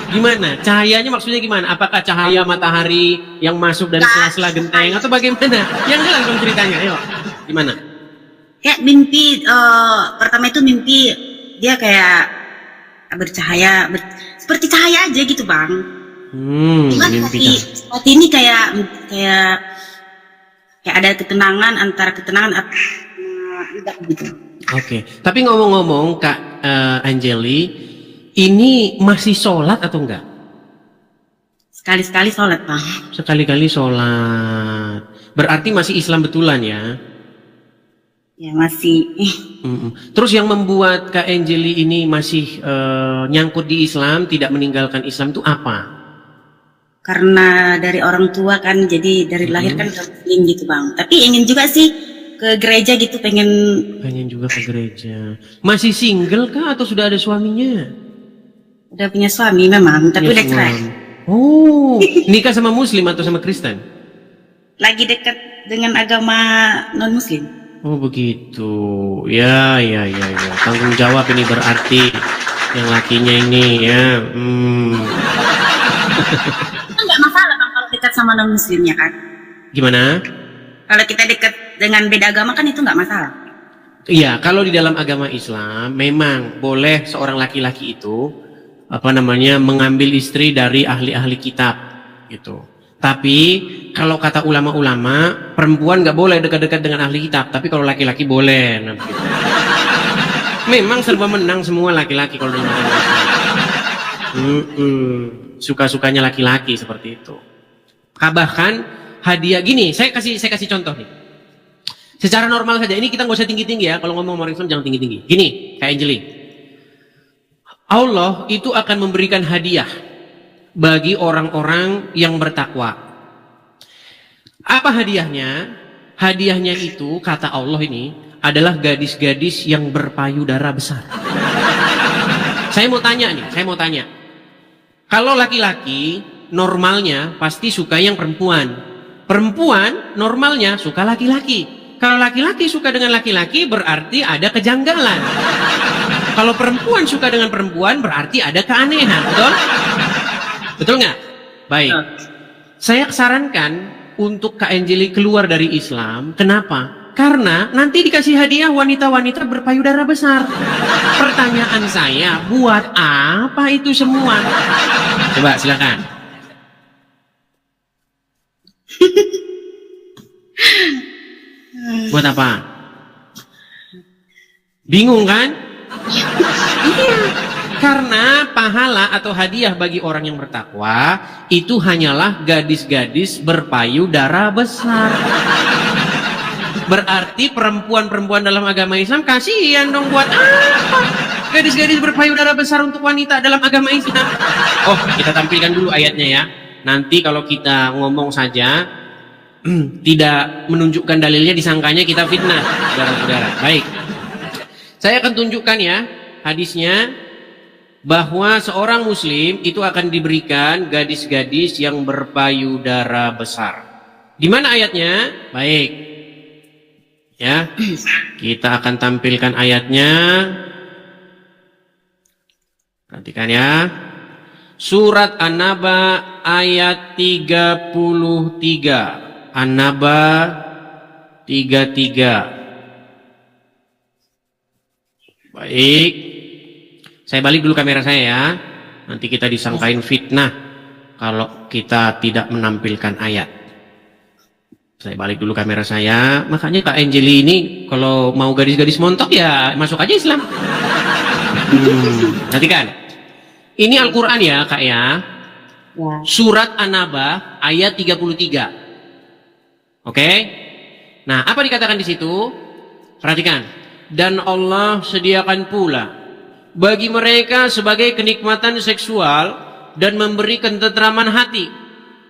gimana? Cahayanya maksudnya gimana? Apakah cahaya matahari yang masuk dari sela-sela genteng atau bagaimana? Yang jelas dong ceritanya, ayo. Gimana? Kayak mimpi, pertama itu mimpi dia kayak bercahaya, seperti cahaya aja gitu, Bang. Mimpi hati ini kayak ada ketenangan, antara ketenangan enggak gitu. Oke. Tapi ngomong-ngomong Kak Anjeli, ini masih sholat atau enggak? Sekali-sekali sholat, Bang. Sekali-kali sholat. Berarti masih Islam betulan ya? Ya masih. Terus yang membuat Kak Anjeli ini masih nyangkut di Islam, tidak meninggalkan Islam itu apa? Karena dari orang tua kan, jadi dari lahir kan muslim gitu, Bang. Tapi ingin juga sih ke gereja gitu, pengen juga ke gereja. Masih single kah atau sudah ada suaminya? Udah punya suami memang, tapi udah cerai. Oh, nikah sama muslim atau sama Kristen? Lagi dekat dengan agama non muslim. Oh begitu, ya. Tanggung jawab ini berarti yang lakinya ini ya. Enggak masalah, Bang, kalau dekat sama non muslimnya kan. Gimana? Kalau kita dekat dengan beda agama kan itu nggak masalah. Iya, kalau di dalam agama Islam memang boleh seorang laki-laki itu mengambil istri dari ahli-ahli kitab gitu. Tapi kalau kata ulama-ulama, perempuan nggak boleh dekat-dekat dengan ahli kitab, tapi kalau laki-laki boleh. Gitu. Memang serba menang semua laki-laki kalau dalam agama Islam. Suka-sukanya laki-laki seperti itu. Bahkan hadiah gini, saya kasih contoh nih. Secara normal saja, ini kita nggak usah tinggi-tinggi ya. Kalau ngomong orang Islam jangan tinggi-tinggi. Gini, Kak Anjeli, Allah itu akan memberikan hadiah bagi orang-orang yang bertakwa. Apa hadiahnya? Hadiahnya itu kata Allah ini adalah gadis-gadis yang berpayudara besar. Saya mau tanya. Kalau laki-laki normalnya pasti suka yang perempuan. Perempuan normalnya suka laki-laki. Kalau laki-laki suka dengan laki-laki berarti ada kejanggalan. Kalau perempuan suka dengan perempuan berarti ada keanehan, betul? Betul nggak? Baik. Saya sarankan untuk Kak Anjeli keluar dari Islam. Kenapa? Karena nanti dikasih hadiah wanita-wanita berpayudara besar. Pertanyaan saya, buat apa itu semua? Coba silakan. Buat apa? Bingung kan? Iya. Karena pahala atau hadiah bagi orang yang bertakwa itu hanyalah gadis-gadis berpayudara besar. Berarti perempuan-perempuan dalam agama Islam kasihan dong, buat apa gadis-gadis berpayudara besar untuk wanita dalam agama Islam? Oh, kita tampilkan dulu ayatnya ya. Nanti kalau kita ngomong saja tidak menunjukkan dalilnya, disangkanya kita fitnah, saudara-saudara. Baik, saya akan tunjukkan ya hadisnya, bahwa seorang muslim itu akan diberikan gadis-gadis yang berpayudara besar. Di mana ayatnya? Baik, ya, kita akan tampilkan ayatnya. Perhatikan ya. Surat An-Naba ayat 33. An-Naba 33. Baik, saya balik dulu kamera saya ya. Nanti kita disangkain fitnah kalau kita tidak menampilkan ayat. Saya balik dulu kamera saya. Makanya Kak Angeli ini kalau mau gadis-gadis montok ya masuk aja Islam. Nanti kan ini Al-Quran ya Kak ya. Surat An-Naba ayat 33. Oke. Nah, apa dikatakan di situ? Perhatikan. Dan Allah sediakan pula bagi mereka sebagai kenikmatan seksual dan memberi ketentraman hati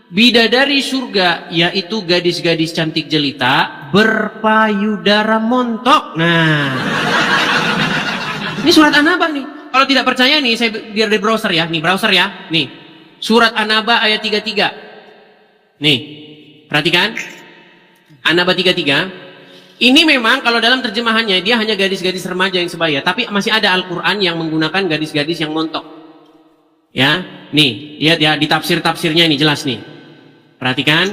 bidadari surga, yaitu gadis-gadis cantik jelita berpayudara montok. Nah, ini surat An-Naba nih. Kalau tidak percaya nih, saya biar di browser ya. Nih browser ya. Nih surat An-Naba ayat 33. Nih, perhatikan. An-Naba 33. Ini memang kalau dalam terjemahannya dia hanya gadis-gadis remaja yang sebaya, tapi masih ada Al-Quran yang menggunakan gadis-gadis yang montok. Ya, nih lihat ya di tafsir-tafsirnya ini jelas nih. Perhatikan,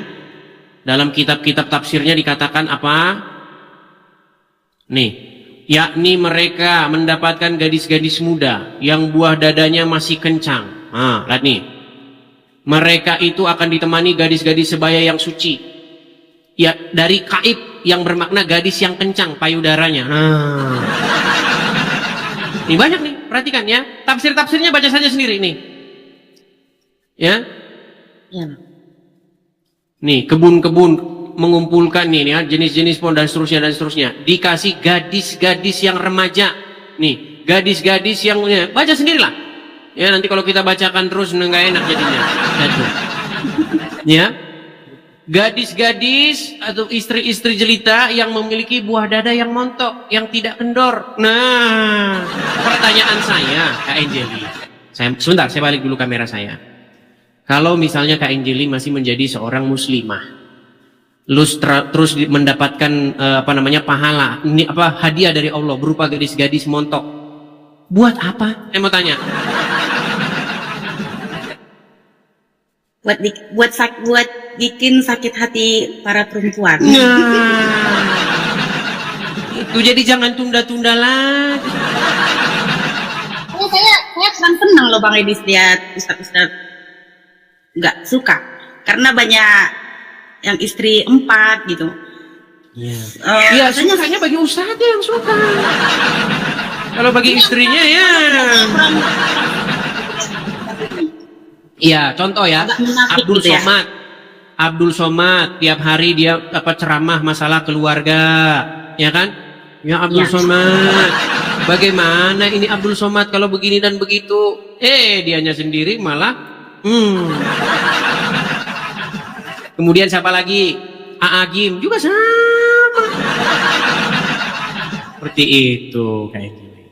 dalam kitab-kitab tafsirnya dikatakan apa? Nih, yakni mereka mendapatkan gadis-gadis muda yang buah dadanya masih kencang. Nah, lihat nih. Mereka itu akan ditemani gadis-gadis sebaya yang suci. Ya, dari kaib yang bermakna gadis yang kencang payudaranya. Nah, ini banyak nih, perhatikan ya. Tafsir-tafsirnya baca saja sendiri nih. Ya. Nih, kebun-kebun mengumpulkan nih ya, jenis-jenis pohon dan seterusnya. Dikasih gadis-gadis yang remaja. Nih, gadis-gadis yang baca sendirilah. Ya, nanti kalau kita bacakan terus nggak enak jadinya. Ya. Gadis-gadis atau istri-istri jelita yang memiliki buah dada yang montok, yang tidak kendor. Nah, pertanyaan saya, Kak Angeli. Sebentar, saya balik dulu kamera saya. Kalau misalnya Kak Angeli masih menjadi seorang muslimah, terus mendapatkan pahala, ini hadiah dari Allah berupa gadis-gadis montok, buat apa? Saya mau tanya. Buat bikin sakit hati para perempuan. Nah, itu jadi jangan tunda-tunda lagi. Saya kurang senang loh Bang Edis lihat ustaz-ustaz nggak suka karena banyak yang istri 4 gitu. Iya, sukanya bagi ustaznya yang suka. Kalau bagi istrinya ya. Iya, contoh ya, Abdul gitu Somad. Abdul Somad tiap hari dia ceramah masalah keluarga, ya kan? Ya Abdul Somad. Bagaimana ini Abdul Somad kalau begini dan begitu? Dianya sendiri malah Kemudian siapa lagi? Aagim juga sama. Seperti itu kayak gini.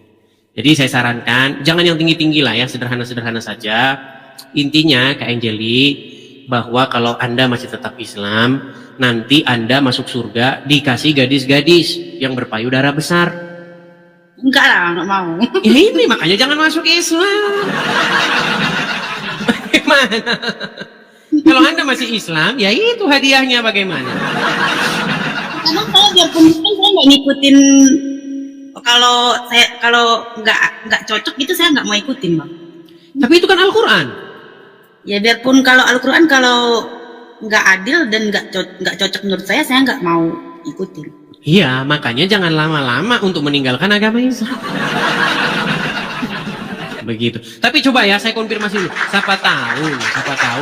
Jadi saya sarankan jangan yang tinggi-tinggi lah ya, sederhana-sederhana saja. Intinya Kak Angeli, bahwa kalau Anda masih tetap Islam, nanti Anda masuk surga dikasih gadis-gadis yang berpayudara besar. Enggak lah, enggak mau. Ya ini makanya jangan masuk Islam. Bagaimana? Kalau Anda masih Islam, ya itu hadiahnya bagaimana? Karena saya biarpun Muslim saya nggak ngikutin, kalau nggak cocok gitu saya nggak mau ikutin Bang. Tapi itu kan Al-Quran. Ya biarpun kalau Al-Quran kalau nggak adil dan nggak cocok menurut saya nggak mau ikutin. Iya, makanya jangan lama-lama untuk meninggalkan agama Islam. Begitu. Tapi coba ya, saya konfirmasi dulu. Siapa tahu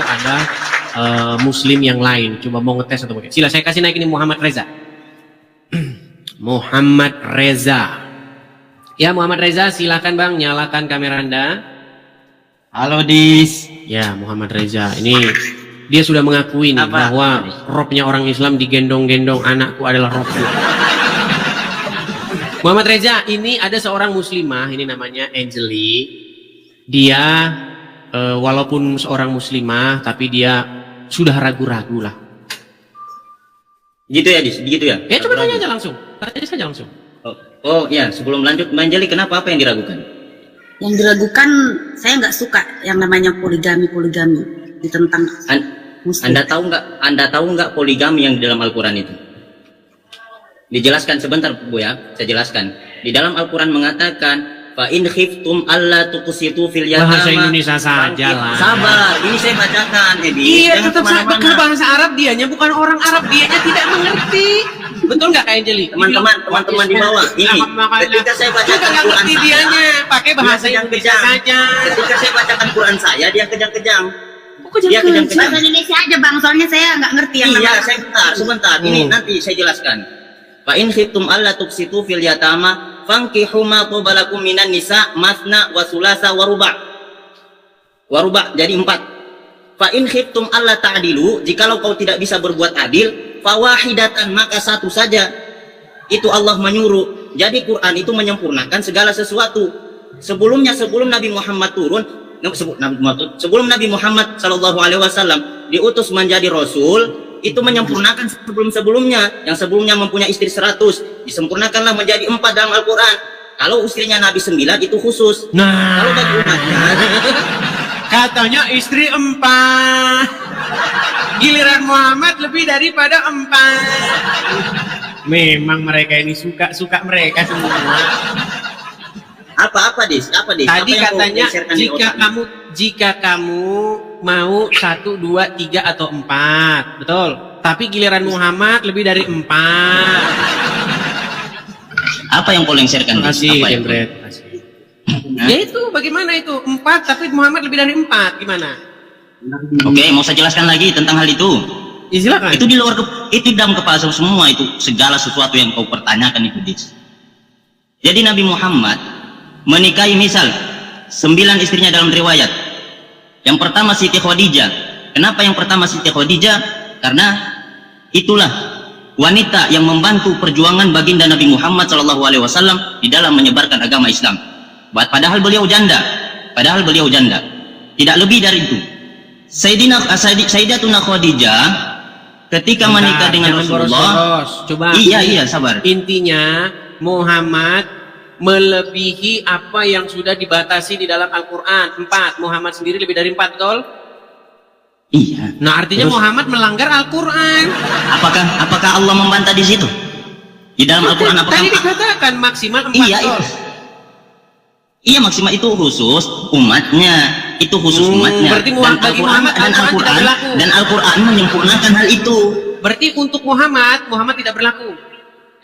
ada Muslim yang lain. Coba mau ngetes atau bagaimana? Sila saya kasih naik ini Muhammad Reza. Muhammad Reza. Ya Muhammad Reza, silakan Bang, nyalakan kamera Anda. Halo Dis. Ya Muhammad Reza, ini Dia sudah mengakui nih Apa? bahwa robnya orang Islam digendong-gendong, anakku adalah robnya. Muhammad Reza, ini ada seorang muslimah, ini namanya Angeli. Dia walaupun seorang muslimah, tapi dia sudah ragu-ragu lah. Gitu ya, Dis? Gitu ya? Ya coba tanya aja langsung, tanya saja langsung. Oh ya, sebelum lanjut, Mbak Anjali, kenapa apa yang diragukan? Yang diragukan, saya nggak suka yang namanya poligami ditentang Muslim. Anda tahu nggak poligami yang di dalam Al-Quran itu? Dijelaskan sebentar Bu ya, saya jelaskan. Di dalam Al-Quran mengatakan, fa in khiftum alla tuqsitu fil yatama. Bahasa Indonesia saja lah. Sabar, ini saya bacakan, Edi. Iya, tetap ke bahasa Arab dianya, bukan orang Arab, dianya tidak mengerti. Betul nggak Kak Angeli? Teman-teman di bawah ini, ketika saya bacakan nggak Quran ngerti saya, dianya, pakai bahasa dia Indonesia saja. Ketika saya bacakan Quran saya, dia kejang-kejang. Dia kejang-kejang. Bahasa Indonesia aja bang, soalnya saya nggak ngerti yang Iya, namanya. saya sebentar. Ini nanti saya jelaskan. Fa in khiftum alla tuqsitu fil yatama fankihu ma qabalakum minan nisa masna wa sulasa wa ruba'. Wa ruba' jadi 4. Fa in khiftum alla ta'dilu, jikalau kau tidak bisa berbuat adil, fawahidatan, maka satu saja. Itu Allah menyuruh. Jadi Quran itu menyempurnakan segala sesuatu. Sebelum Nabi Muhammad turun, sebelum Nabi Muhammad SAW diutus menjadi Rasul, itu menyempurnakan sebelum-sebelumnya. Yang sebelumnya mempunyai istri 100, disempurnakanlah menjadi 4 dalam Al-Quran. Kalau istrinya Nabi 9 itu khusus. Nah, kalau bagi umatnya katanya istri 4, giliran Muhammad lebih daripada 4. Memang mereka ini suka mereka semua. Apa Dis? Tadi apa katanya yang jika kamu mau 1, 2, 3 atau 4, betul. Tapi giliran Muhammad lebih dari 4. Apa yang kau lengserkan? Terima kasih, Apa yang Jembret. Ya itu bagaimana itu 4 tapi Muhammad lebih dari 4 gimana? Oke, mau saya jelaskan lagi tentang hal itu. Ya, silakan. Itu di luar itu dalam kepala semua, itu segala sesuatu yang kau pertanyakan itu, Dis. Jadi Nabi Muhammad menikahi misal 9 istrinya dalam riwayat. Yang pertama Siti Khadijah. Kenapa yang pertama Siti Khadijah? Karena itulah wanita yang membantu perjuangan baginda Nabi Muhammad SAW di dalam menyebarkan agama Islam. Padahal beliau janda. Tidak lebih dari itu. Sayyidatuna Khadijah ketika menikah dengan Rasulullah. Coba. Iya, sabar. Intinya Muhammad melebihi apa yang sudah dibatasi di dalam Al-Quran. 4. Muhammad sendiri lebih dari 4, betul? Iya. Nah, artinya Terus, Muhammad melanggar Al-Quran. Apakah Allah membantah di situ? Di dalam Al-Quran apakah? Tadi dikatakan maksimal 4. Iya, iya maksimal itu khusus umatnya. Itu khusus umatnya. Berarti bagi Muhammad dan Al-Quran dan Al-Quran menyempurnakan hal itu. Berarti untuk Muhammad tidak berlaku.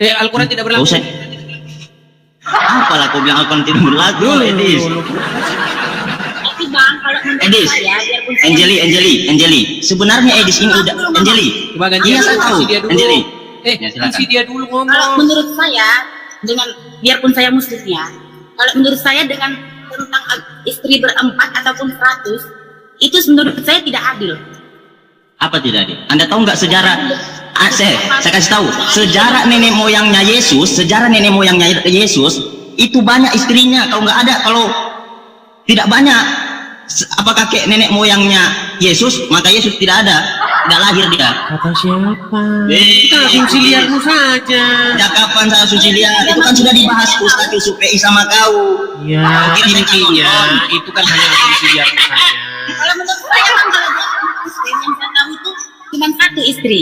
Al-Quran tidak berlaku. Apalah kau bilang Al-Quran tidak berlaku, Edis? Tapi bang, kalau menurut Edis, saya, biarpun saya Angeli. Sebenarnya Edis ini udah Angeli. Iya, saya tahu. Angeli. Kasih dia dulu ngomong. Kalau menurut saya, biarpun saya muslim ya, kalau menurut saya dengan tentang istri berempat ataupun 100, itu menurut saya tidak adil. Apa tidak adil? Anda tahu nggak sejarah? Saya kasih tahu. Sejarah nenek moyangnya Yesus itu banyak istrinya. Kalau nggak ada, kalau tidak banyak, apakah kayak nenek moyangnya Yesus, maka Yesus tidak lahir dia. Kata siapa? Kita asumsi liarmu saja. Ya kapan saya asumsi liar? Itu kan sudah dibahas Ustaz Yusuf PI sama kau. Ya, intinya itu kan hanya asumsi liarmu saja. Kalau menurut saya kan kalau muslim yang saya tahu itu cuma 1 istri.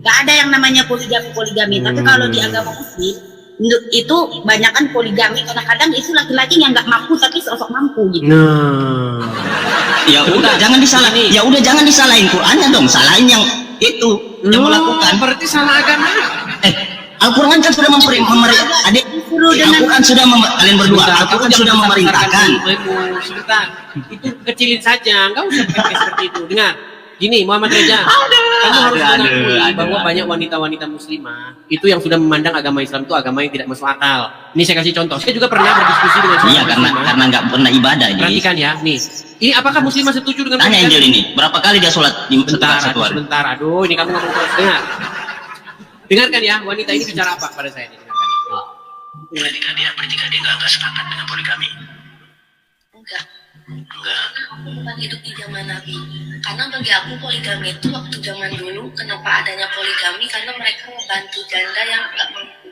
Gak ada yang namanya poligami. Tapi kalau di agama muslim itu banyakan poligami. Kadang-kadang itu laki-laki yang nggak mampu tapi sosok mampu gitu. Nah, ya udah jangan disalahin. Ya udah jangan disalahin Qurannya dong. Salahin yang itu yang melakukan. Berarti salah agama. Al-Quran kan sudah Al-Quran sudah kalian berdua. Al-Quran sudah memerintahkan. Sebentar, itu kecilin saja. Enggak usah pakai seperti itu. Dengar. Gini, Muhammad Reza, kamu harus mengakui bahwa banyak wanita-wanita muslimah itu yang sudah memandang agama Islam itu agama yang tidak masuk akal. Ini saya kasih contoh. Saya juga pernah berdiskusi dengan karena nggak pernah ibadah. Perhatikan ya, nih. Ini apakah muslimah setuju dengan Tanya poligami? Angel ini, berapa kali dia sholat di satu hari? Sebentar, aduh, ini kamu ngomong terus. Dengarkan ya, wanita ini bicara apa pada saya ini? Dengarkan. Berarti dia nggak sepakat dengan poligami. Enggak. Aku memang hidup di zaman Nabi. Karena bagi aku poligami itu waktu zaman dulu, kenapa adanya poligami? Karena mereka membantu janda yang nggak mampu.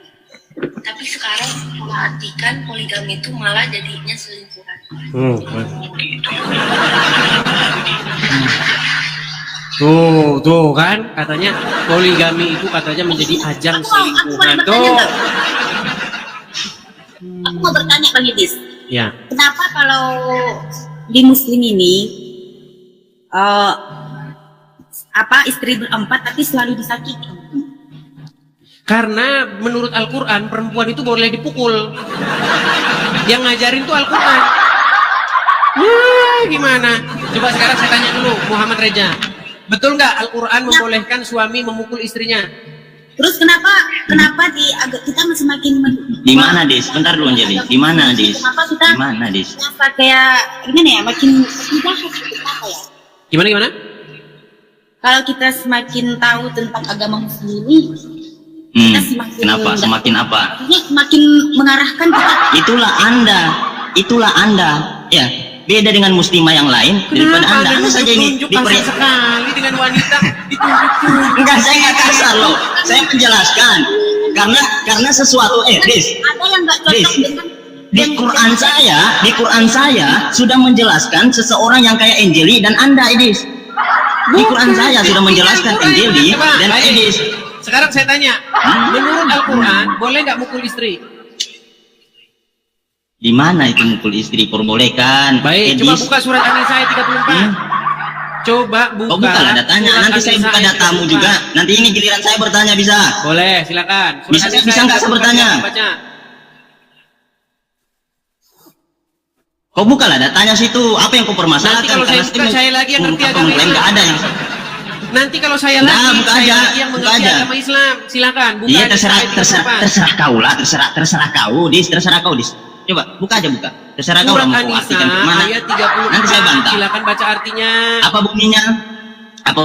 Tapi sekarang perhatikan poligami itu malah jadinya selingkuhan. Tuh kan katanya poligami itu katanya menjadi ajang selingkuhan. Tuh. Aku mau bertanya Bang Idis. Ya. Kenapa kalau di Muslim ini istri berempat tapi selalu disakiti? Karena menurut Al-Quran perempuan itu boleh dipukul. Yang ngajarin tuh Al-Quran. Gimana? Coba sekarang saya tanya dulu Muhammad Reja. Betul nggak Al-Quran membolehkan suami memukul istrinya? Terus kenapa kita masih makin Di mana Dis? Bentar dulu Anjeli. Di mana Dis? Kenapa kita Di mana Dis? kenapa kayak gimana ya makin jahat gitu, kenapa ya? Gimana? Kalau kita semakin tahu tentang agama Muslim ini, kita semakin Kenapa? Semakin apa? artinya semakin mengarahkan kita. Itulah Anda. Ya, beda dengan muslimah yang lain daripada Anda. Anda saja ini kasar sekali dengan wanita ditunjuk-tunjuk. Enggak, saya nggak kasar loh. Saya menjelaskan. Karena sesuatu Dis. Ada yang nggak cocok dengan Di Quran saya sudah menjelaskan seseorang yang kayak Angeli dan Anda Edis. Di Quran saya sudah menjelaskan Angeli dan Edis. Sekarang saya tanya, menurut Al-Quran boleh nggak mukul istri? Di mana itu mukul istri? Perbolehkan. Baik, Edis. coba buka surat An-Nisa ayat 34. Coba buka. Oh, buka lah datanya. Nanti saya buka datamu juga. Nanti ini giliran saya bertanya bisa. Boleh, silakan. Bisa nggak saya bertanya? Baca. Kau bukalah datanya situ. Apa yang kau permasalahkan? Nanti kalau saya buka, saya lagi yang ngerti agama Islam. Nggak ada yang. Nanti kalau saya Nah, lagi, buka saya aja, lagi yang buka mengerti aja. agama Islam. Silakan, buka. Iya, Nisa ayat 34. terserah kau lah, terserah kau, Dis. Coba buka aja. Terserah kau lah Surat mau kau An-Nisa artikan kemana. ayat 34. Nanti saya bantah. Silakan baca artinya. Apa bunyinya?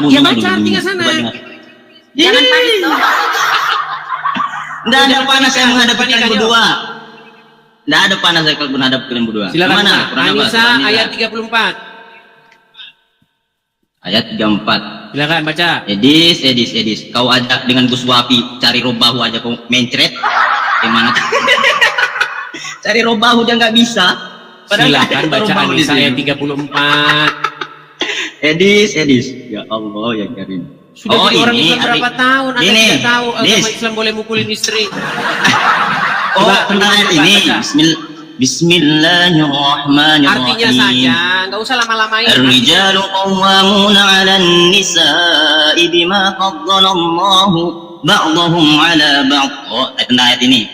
Ya baca artinya sana. jangan panik dong. Nggak ada panas saya menghadap kalian berdua. Nggak ada panas saya menghadap kalian berdua. Silakan Kemana? buka. Quran apa? An-Nisa Quran ayat 34. Ayat 34. Silakan baca. Edis. Kau ajak dengan Gus Wapi cari robahu aja kau mencret. Gimana? Cari robahu aja nggak bisa. Silakan baca An-Nisa ayat 34. Edis. Ya Allah ya Karim. Sudah jadi orang Islam berapa tahun? Anda Gini, tidak tahu agama Dis. Islam boleh mukulin istri. Tentang ayat ini. Bismillahirrahmanirrahim. Artinya saja, nggak usah lama-lamain. Ar-rijalu qawwamuna 'alan nisa'i bima faddala Allahu ba'dahum 'ala ba'd. Tentang ayat ini.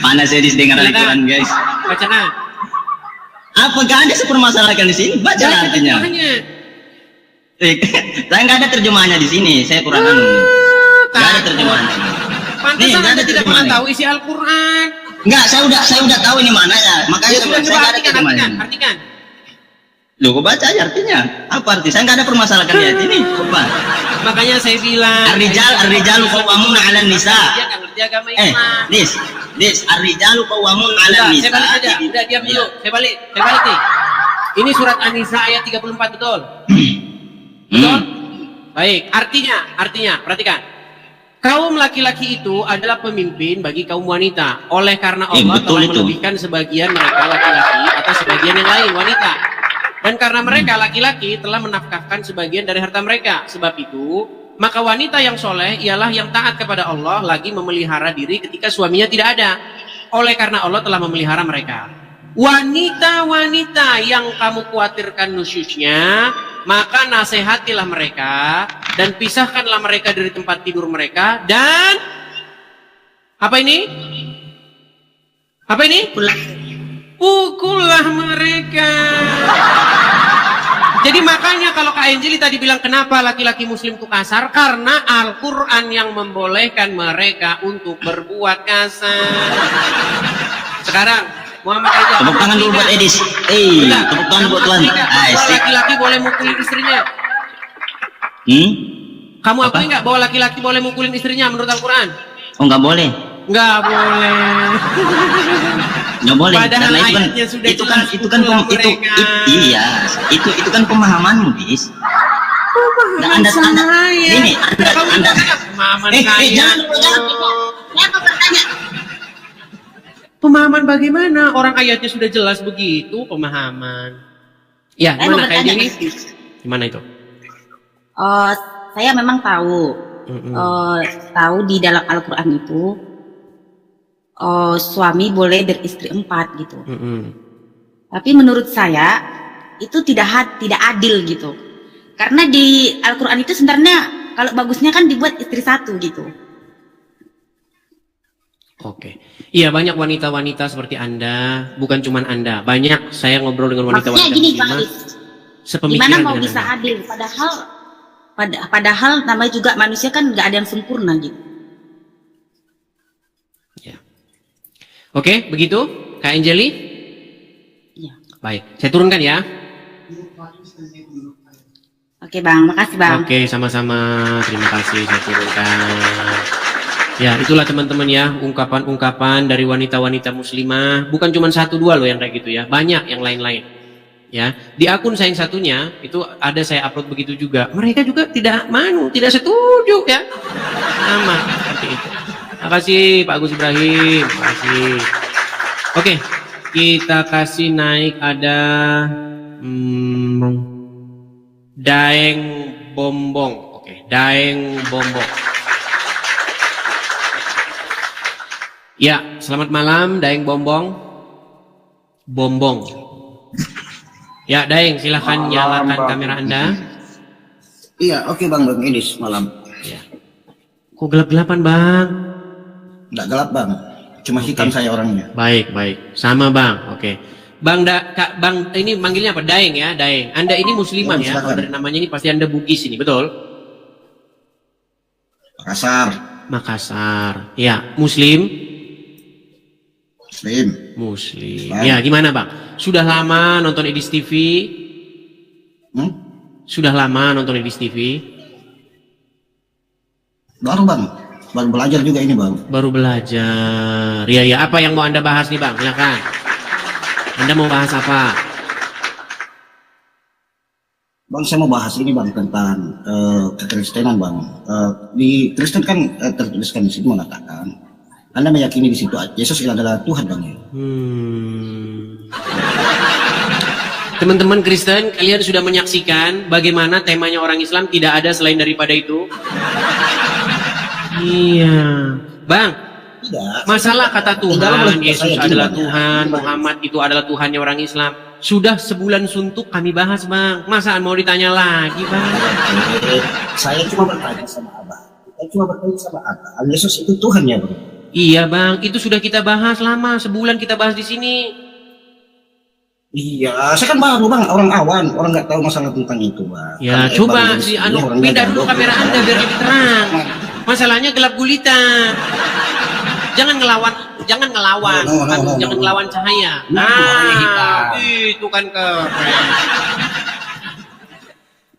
Panas ya dengar Al-Quran guys. Bacaan. Apakah Anda sepermasalahkan di sini? Baca artinya. Saya nggak ada terjemahannya di sini. Saya Quran nggak ada terjemahannya. Pantesan Anda tidak pernah tahu isi Al-Quran. Enggak, saya udah tahu ini mana ya. Makanya saya nggak ada terjemahannya. Artikan. Loh, kok baca aja artinya? Apa arti? Saya nggak ada permasalahan di ayat ini. Apa? Makanya saya bilang. Ar-rijalu qawwamuna 'alan nisa. Dia nggak ngerti agama Islam. Dis, ar-rijalu qawwamuna 'alan nisa. Saya balik aja. Udah diam dulu. Saya balik nih. Ini surat An-Nisa ayat 34 betul. Betul? Baik, artinya perhatikan. Kaum laki-laki itu adalah pemimpin bagi kaum wanita. Oleh karena Allah telah melebihkan sebagian mereka laki-laki atas sebagian yang lain wanita. Dan karena mereka laki-laki telah menafkahkan sebagian dari harta mereka. Sebab itu, maka wanita yang soleh ialah yang taat kepada Allah lagi memelihara diri ketika suaminya tidak ada. Oleh karena Allah telah memelihara mereka. Wanita-wanita yang kamu khawatirkan nusyusnya, maka nasihatilah mereka dan pisahkanlah mereka dari tempat tidur mereka dan apa ini? Pukullah mereka. Jadi makanya kalau Kak Angeli tadi bilang kenapa laki-laki muslim itu kasar, karena Al-Quran yang membolehkan mereka untuk berbuat kasar. Sekarang Muhammad aja. Tepuk tangan dulu buat Edis. Tepuk tangan buat Tuhan. Bahwa laki-laki boleh mukulin istrinya. Kamu akui nggak bahwa laki-laki boleh mukulin istrinya menurut Al-Quran? Oh, nggak boleh. Nggak boleh. Nggak boleh. Padahal Karena ayatnya sudah itu kan itu kan pemahamanmu, Dis. Pemahaman saya. Ini Anda. Pemahaman saya. Jangan bertanya. Pemahaman bagaimana? Orang ayatnya sudah jelas begitu pemahaman. Ya, gimana kayak gini? Gimana itu? Saya memang tahu. Tahu di dalam Al-Quran itu suami boleh beristri 4 gitu. Tapi menurut saya itu tidak adil gitu. Karena di Al-Quran itu sebenarnya kalau bagusnya kan dibuat istri 1 gitu. Oke. Iya, banyak wanita-wanita seperti Anda, bukan cuma Anda. Banyak saya ngobrol dengan wanita-wanita gini, muslimah. Gimana mau bisa adil? Padahal namanya juga manusia kan nggak ada yang sempurna gitu. Ya. Oke, begitu Kak Anjeli? Iya. Baik, saya turunkan ya. Oke Bang, makasih Bang. Oke, sama-sama. Terima kasih, saya turunkan. Ya, itulah teman-teman ya, ungkapan-ungkapan dari wanita-wanita muslimah. Bukan cuma 1-2 loh yang kayak gitu ya, banyak yang lain-lain. Ya, di akun saya yang satunya itu ada saya upload begitu juga. Mereka juga tidak setuju ya. Sama seperti itu. Terima kasih Pak Agus Ibrahim. Terima kasih. Oke, kita kasih naik ada Daeng Bombong. Oke, Daeng Bombong. Ya, selamat malam Daeng Bombong. Ya, Daeng, silahkan nyalakan kamera Anda. Iya, oke Bang Edis, malam. Ya. Kok gelap-gelapan Bang? Nggak gelap Bang, cuma hitam saya orangnya. Baik. Sama Bang, oke. Bang, Bang, ini manggilnya apa? Daeng ya, Daeng. Anda ini muslimah ya? Kalau dari namanya ini pasti Anda Bugis ini, betul? Makassar. Ya, Muslim. Ya, gimana Bang? Sudah lama nonton Edis TV? Sudah lama nonton Edis TV? Baru Bang, baru belajar juga ini Bang. Baru belajar. Ya, apa yang mau Anda bahas nih Bang? Silakan. Anda mau bahas apa? Bang, saya mau bahas ini Bang tentang kekristenan Bang. Di Kristen kan tertuliskan di situ mengatakan Anda meyakini di situ Yesus adalah Tuhan Bang. Teman-teman Kristen, kalian sudah menyaksikan bagaimana temanya orang Islam tidak ada selain daripada itu? Iya, Bang. Masalah kata Tuhan, Yesus adalah Tuhan, Muhammad itu adalah Tuhannya orang Islam. Sudah sebulan suntuk kami bahas Bang. Masa mau ditanya lagi Bang? Saya cuma bertanya sama Abang. Yesus itu Tuhan ya Bang? Iya Bang, itu sudah kita bahas lama. Sebulan kita bahas di sini. Iya, saya kan baru Bang, orang awan, orang nggak tahu masalah tentang itu Bang. Ya, coba pindah dulu kamera Anda biar lebih terang. Masalahnya gelap gulita. Jangan ngelawan, jangan ngelawan cahaya. Itu kan keren.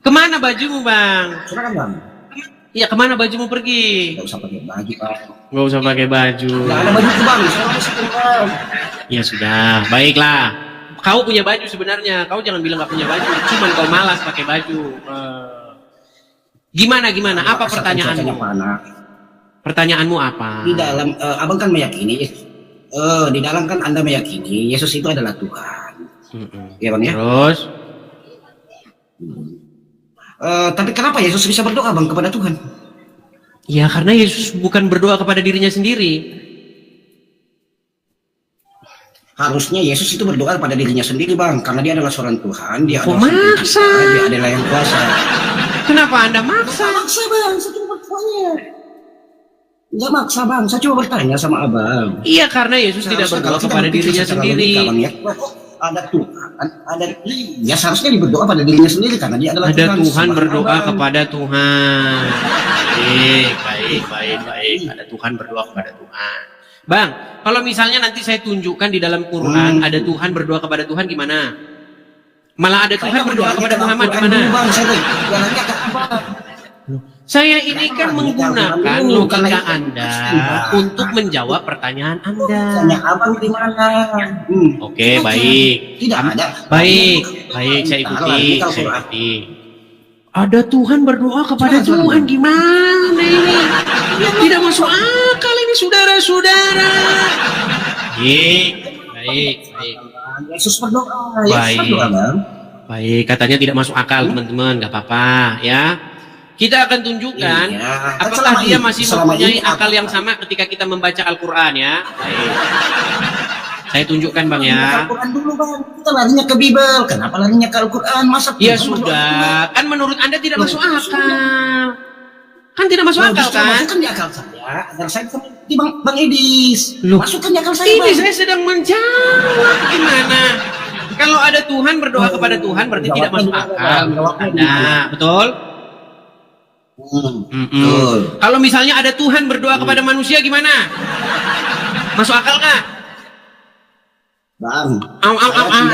Kemana bajumu Bang? Silakan Bang. Iya, kemana bajumu pergi? Nggak usah pakai baju Bang. Nggak usah pakai baju. Nggak ada baju Bang, saya Bang. Ya sudah, baiklah. Kau punya baju sebenarnya. Kau jangan bilang nggak punya baju. Cuman kau malas pakai baju. Gimana? Apa pertanyaanmu? Pertanyaanmu apa? Di dalam Abang kan meyakini, di dalam kan Anda meyakini Yesus itu adalah Tuhan. Iya Bang ya. Terus? Tapi kenapa Yesus bisa berdoa Bang kepada Tuhan? Ya karena Yesus bukan berdoa kepada dirinya sendiri. Harusnya Yesus itu berdoa kepada dirinya sendiri Bang, karena dia adalah seorang Tuhan, dia adalah maksa? Dia adalah yang kuasa. Kenapa Anda maksa? Maksa Bang, saya cuma bertanya. Enggak maksa Bang, saya cuma bertanya sama Abang. Iya karena Yesus tidak berdoa kepada dirinya sendiri. Ada Tuhan, ya seharusnya dia berdoa pada dirinya sendiri karena dia adalah Tuhan Tuhan berdoa kepada Tuhan. Baik. baik. Ada Tuhan, berdoa kepada Tuhan. Bang, kalau misalnya nanti saya tunjukkan di dalam Quran ada Tuhan berdoa kepada Tuhan gimana? Malah ada Tuhan berdoa kepada Muhammad gimana? Saya ini kan menggunakan logika Anda untuk menjawab pertanyaan Anda. Tanya abang di mana? Oke, baik. Tidak ada. Baik, saya ikuti. Ada Tuhan berdoa kepada Tuhan gimana ini? Tidak masuk akal ini saudara-saudara. Baik. Yesus berdoa. Baik, katanya tidak masuk akal teman-teman, nggak apa-apa ya. Kita akan tunjukkan apakah dia masih mempunyai akal yang sama ketika kita membaca Al-Quran ya. Baik. Saya tunjukkan Bang ya. Al-Quran dulu Bang, kita larinya ke Bible. Kenapa larinya ke Al-Quran? Masa ya sudah, kan menurut Anda tidak masuk akal. Kan tidak masuk akal kan? Masukkan di akal saya, agar saya di Bang Edis. Masukkan di akal saya. Ini saya sedang menjawab gimana? Kalau ada Tuhan berdoa kepada Tuhan berarti tidak masuk akal menurut Anda, betul? Kalau misalnya ada Tuhan berdoa kepada manusia gimana? Masuk akal kah? Bang, kan?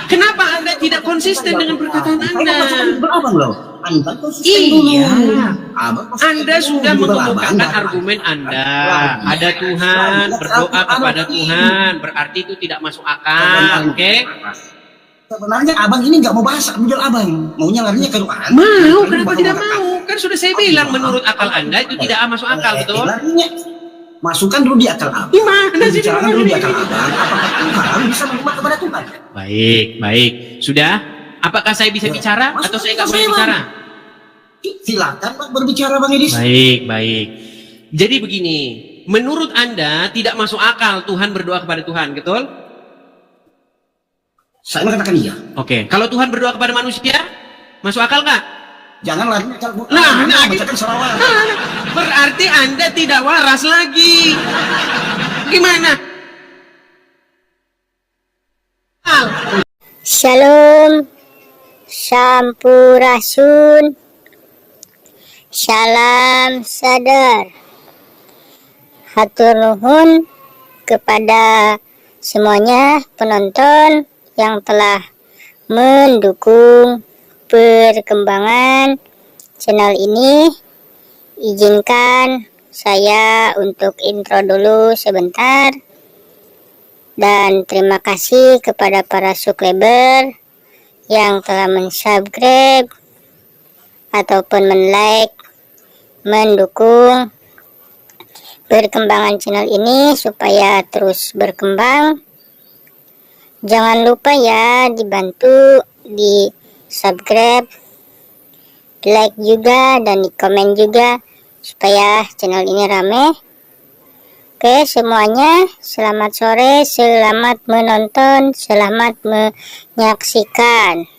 Kenapa Anda tidak konsisten dengan perkataan Anda? Iya, Anda sudah mengemukakan argumen Anda. Ada Tuhan berdoa kepada Tuhan, berarti itu tidak masuk akal, oke? Sebenarnya abang ini nggak mau bahas Abdul abang, maunya larinya ke Quran. Mau, kenapa tidak mau? Kan sudah saya bilang menurut akal Anda itu tidak masuk akal, betul? Masukkan dulu di akal abang. Gimana sih? Bicarakan dulu di akal abang. Apakah Tuhan bisa berubah kepada Tuhan? Baik. Sudah? Apakah saya bisa bicara atau saya nggak boleh bicara? Silakan Bang berbicara Bang Edis. Baik. Jadi begini, menurut Anda tidak masuk akal Tuhan berdoa kepada Tuhan, betul? Saya mengatakan iya. Oke, kalau Tuhan berdoa kepada manusia, masuk akal nggak? Jangan lari ke Quran. Bacakan selawat. Berarti Anda tidak waras lagi. Gimana? Shalom, Sampurasun, Salam Sadar. Hatur nuhun kepada semuanya penonton yang telah mendukung perkembangan channel ini. Izinkan saya untuk intro dulu sebentar. Dan terima kasih kepada para subscriber yang telah mensubscribe ataupun men-like, mendukung perkembangan channel ini supaya terus berkembang. Jangan lupa ya dibantu di subscribe, like juga, dan di komen juga supaya channel ini rame. Oke semuanya, selamat sore, selamat menonton, selamat menyaksikan.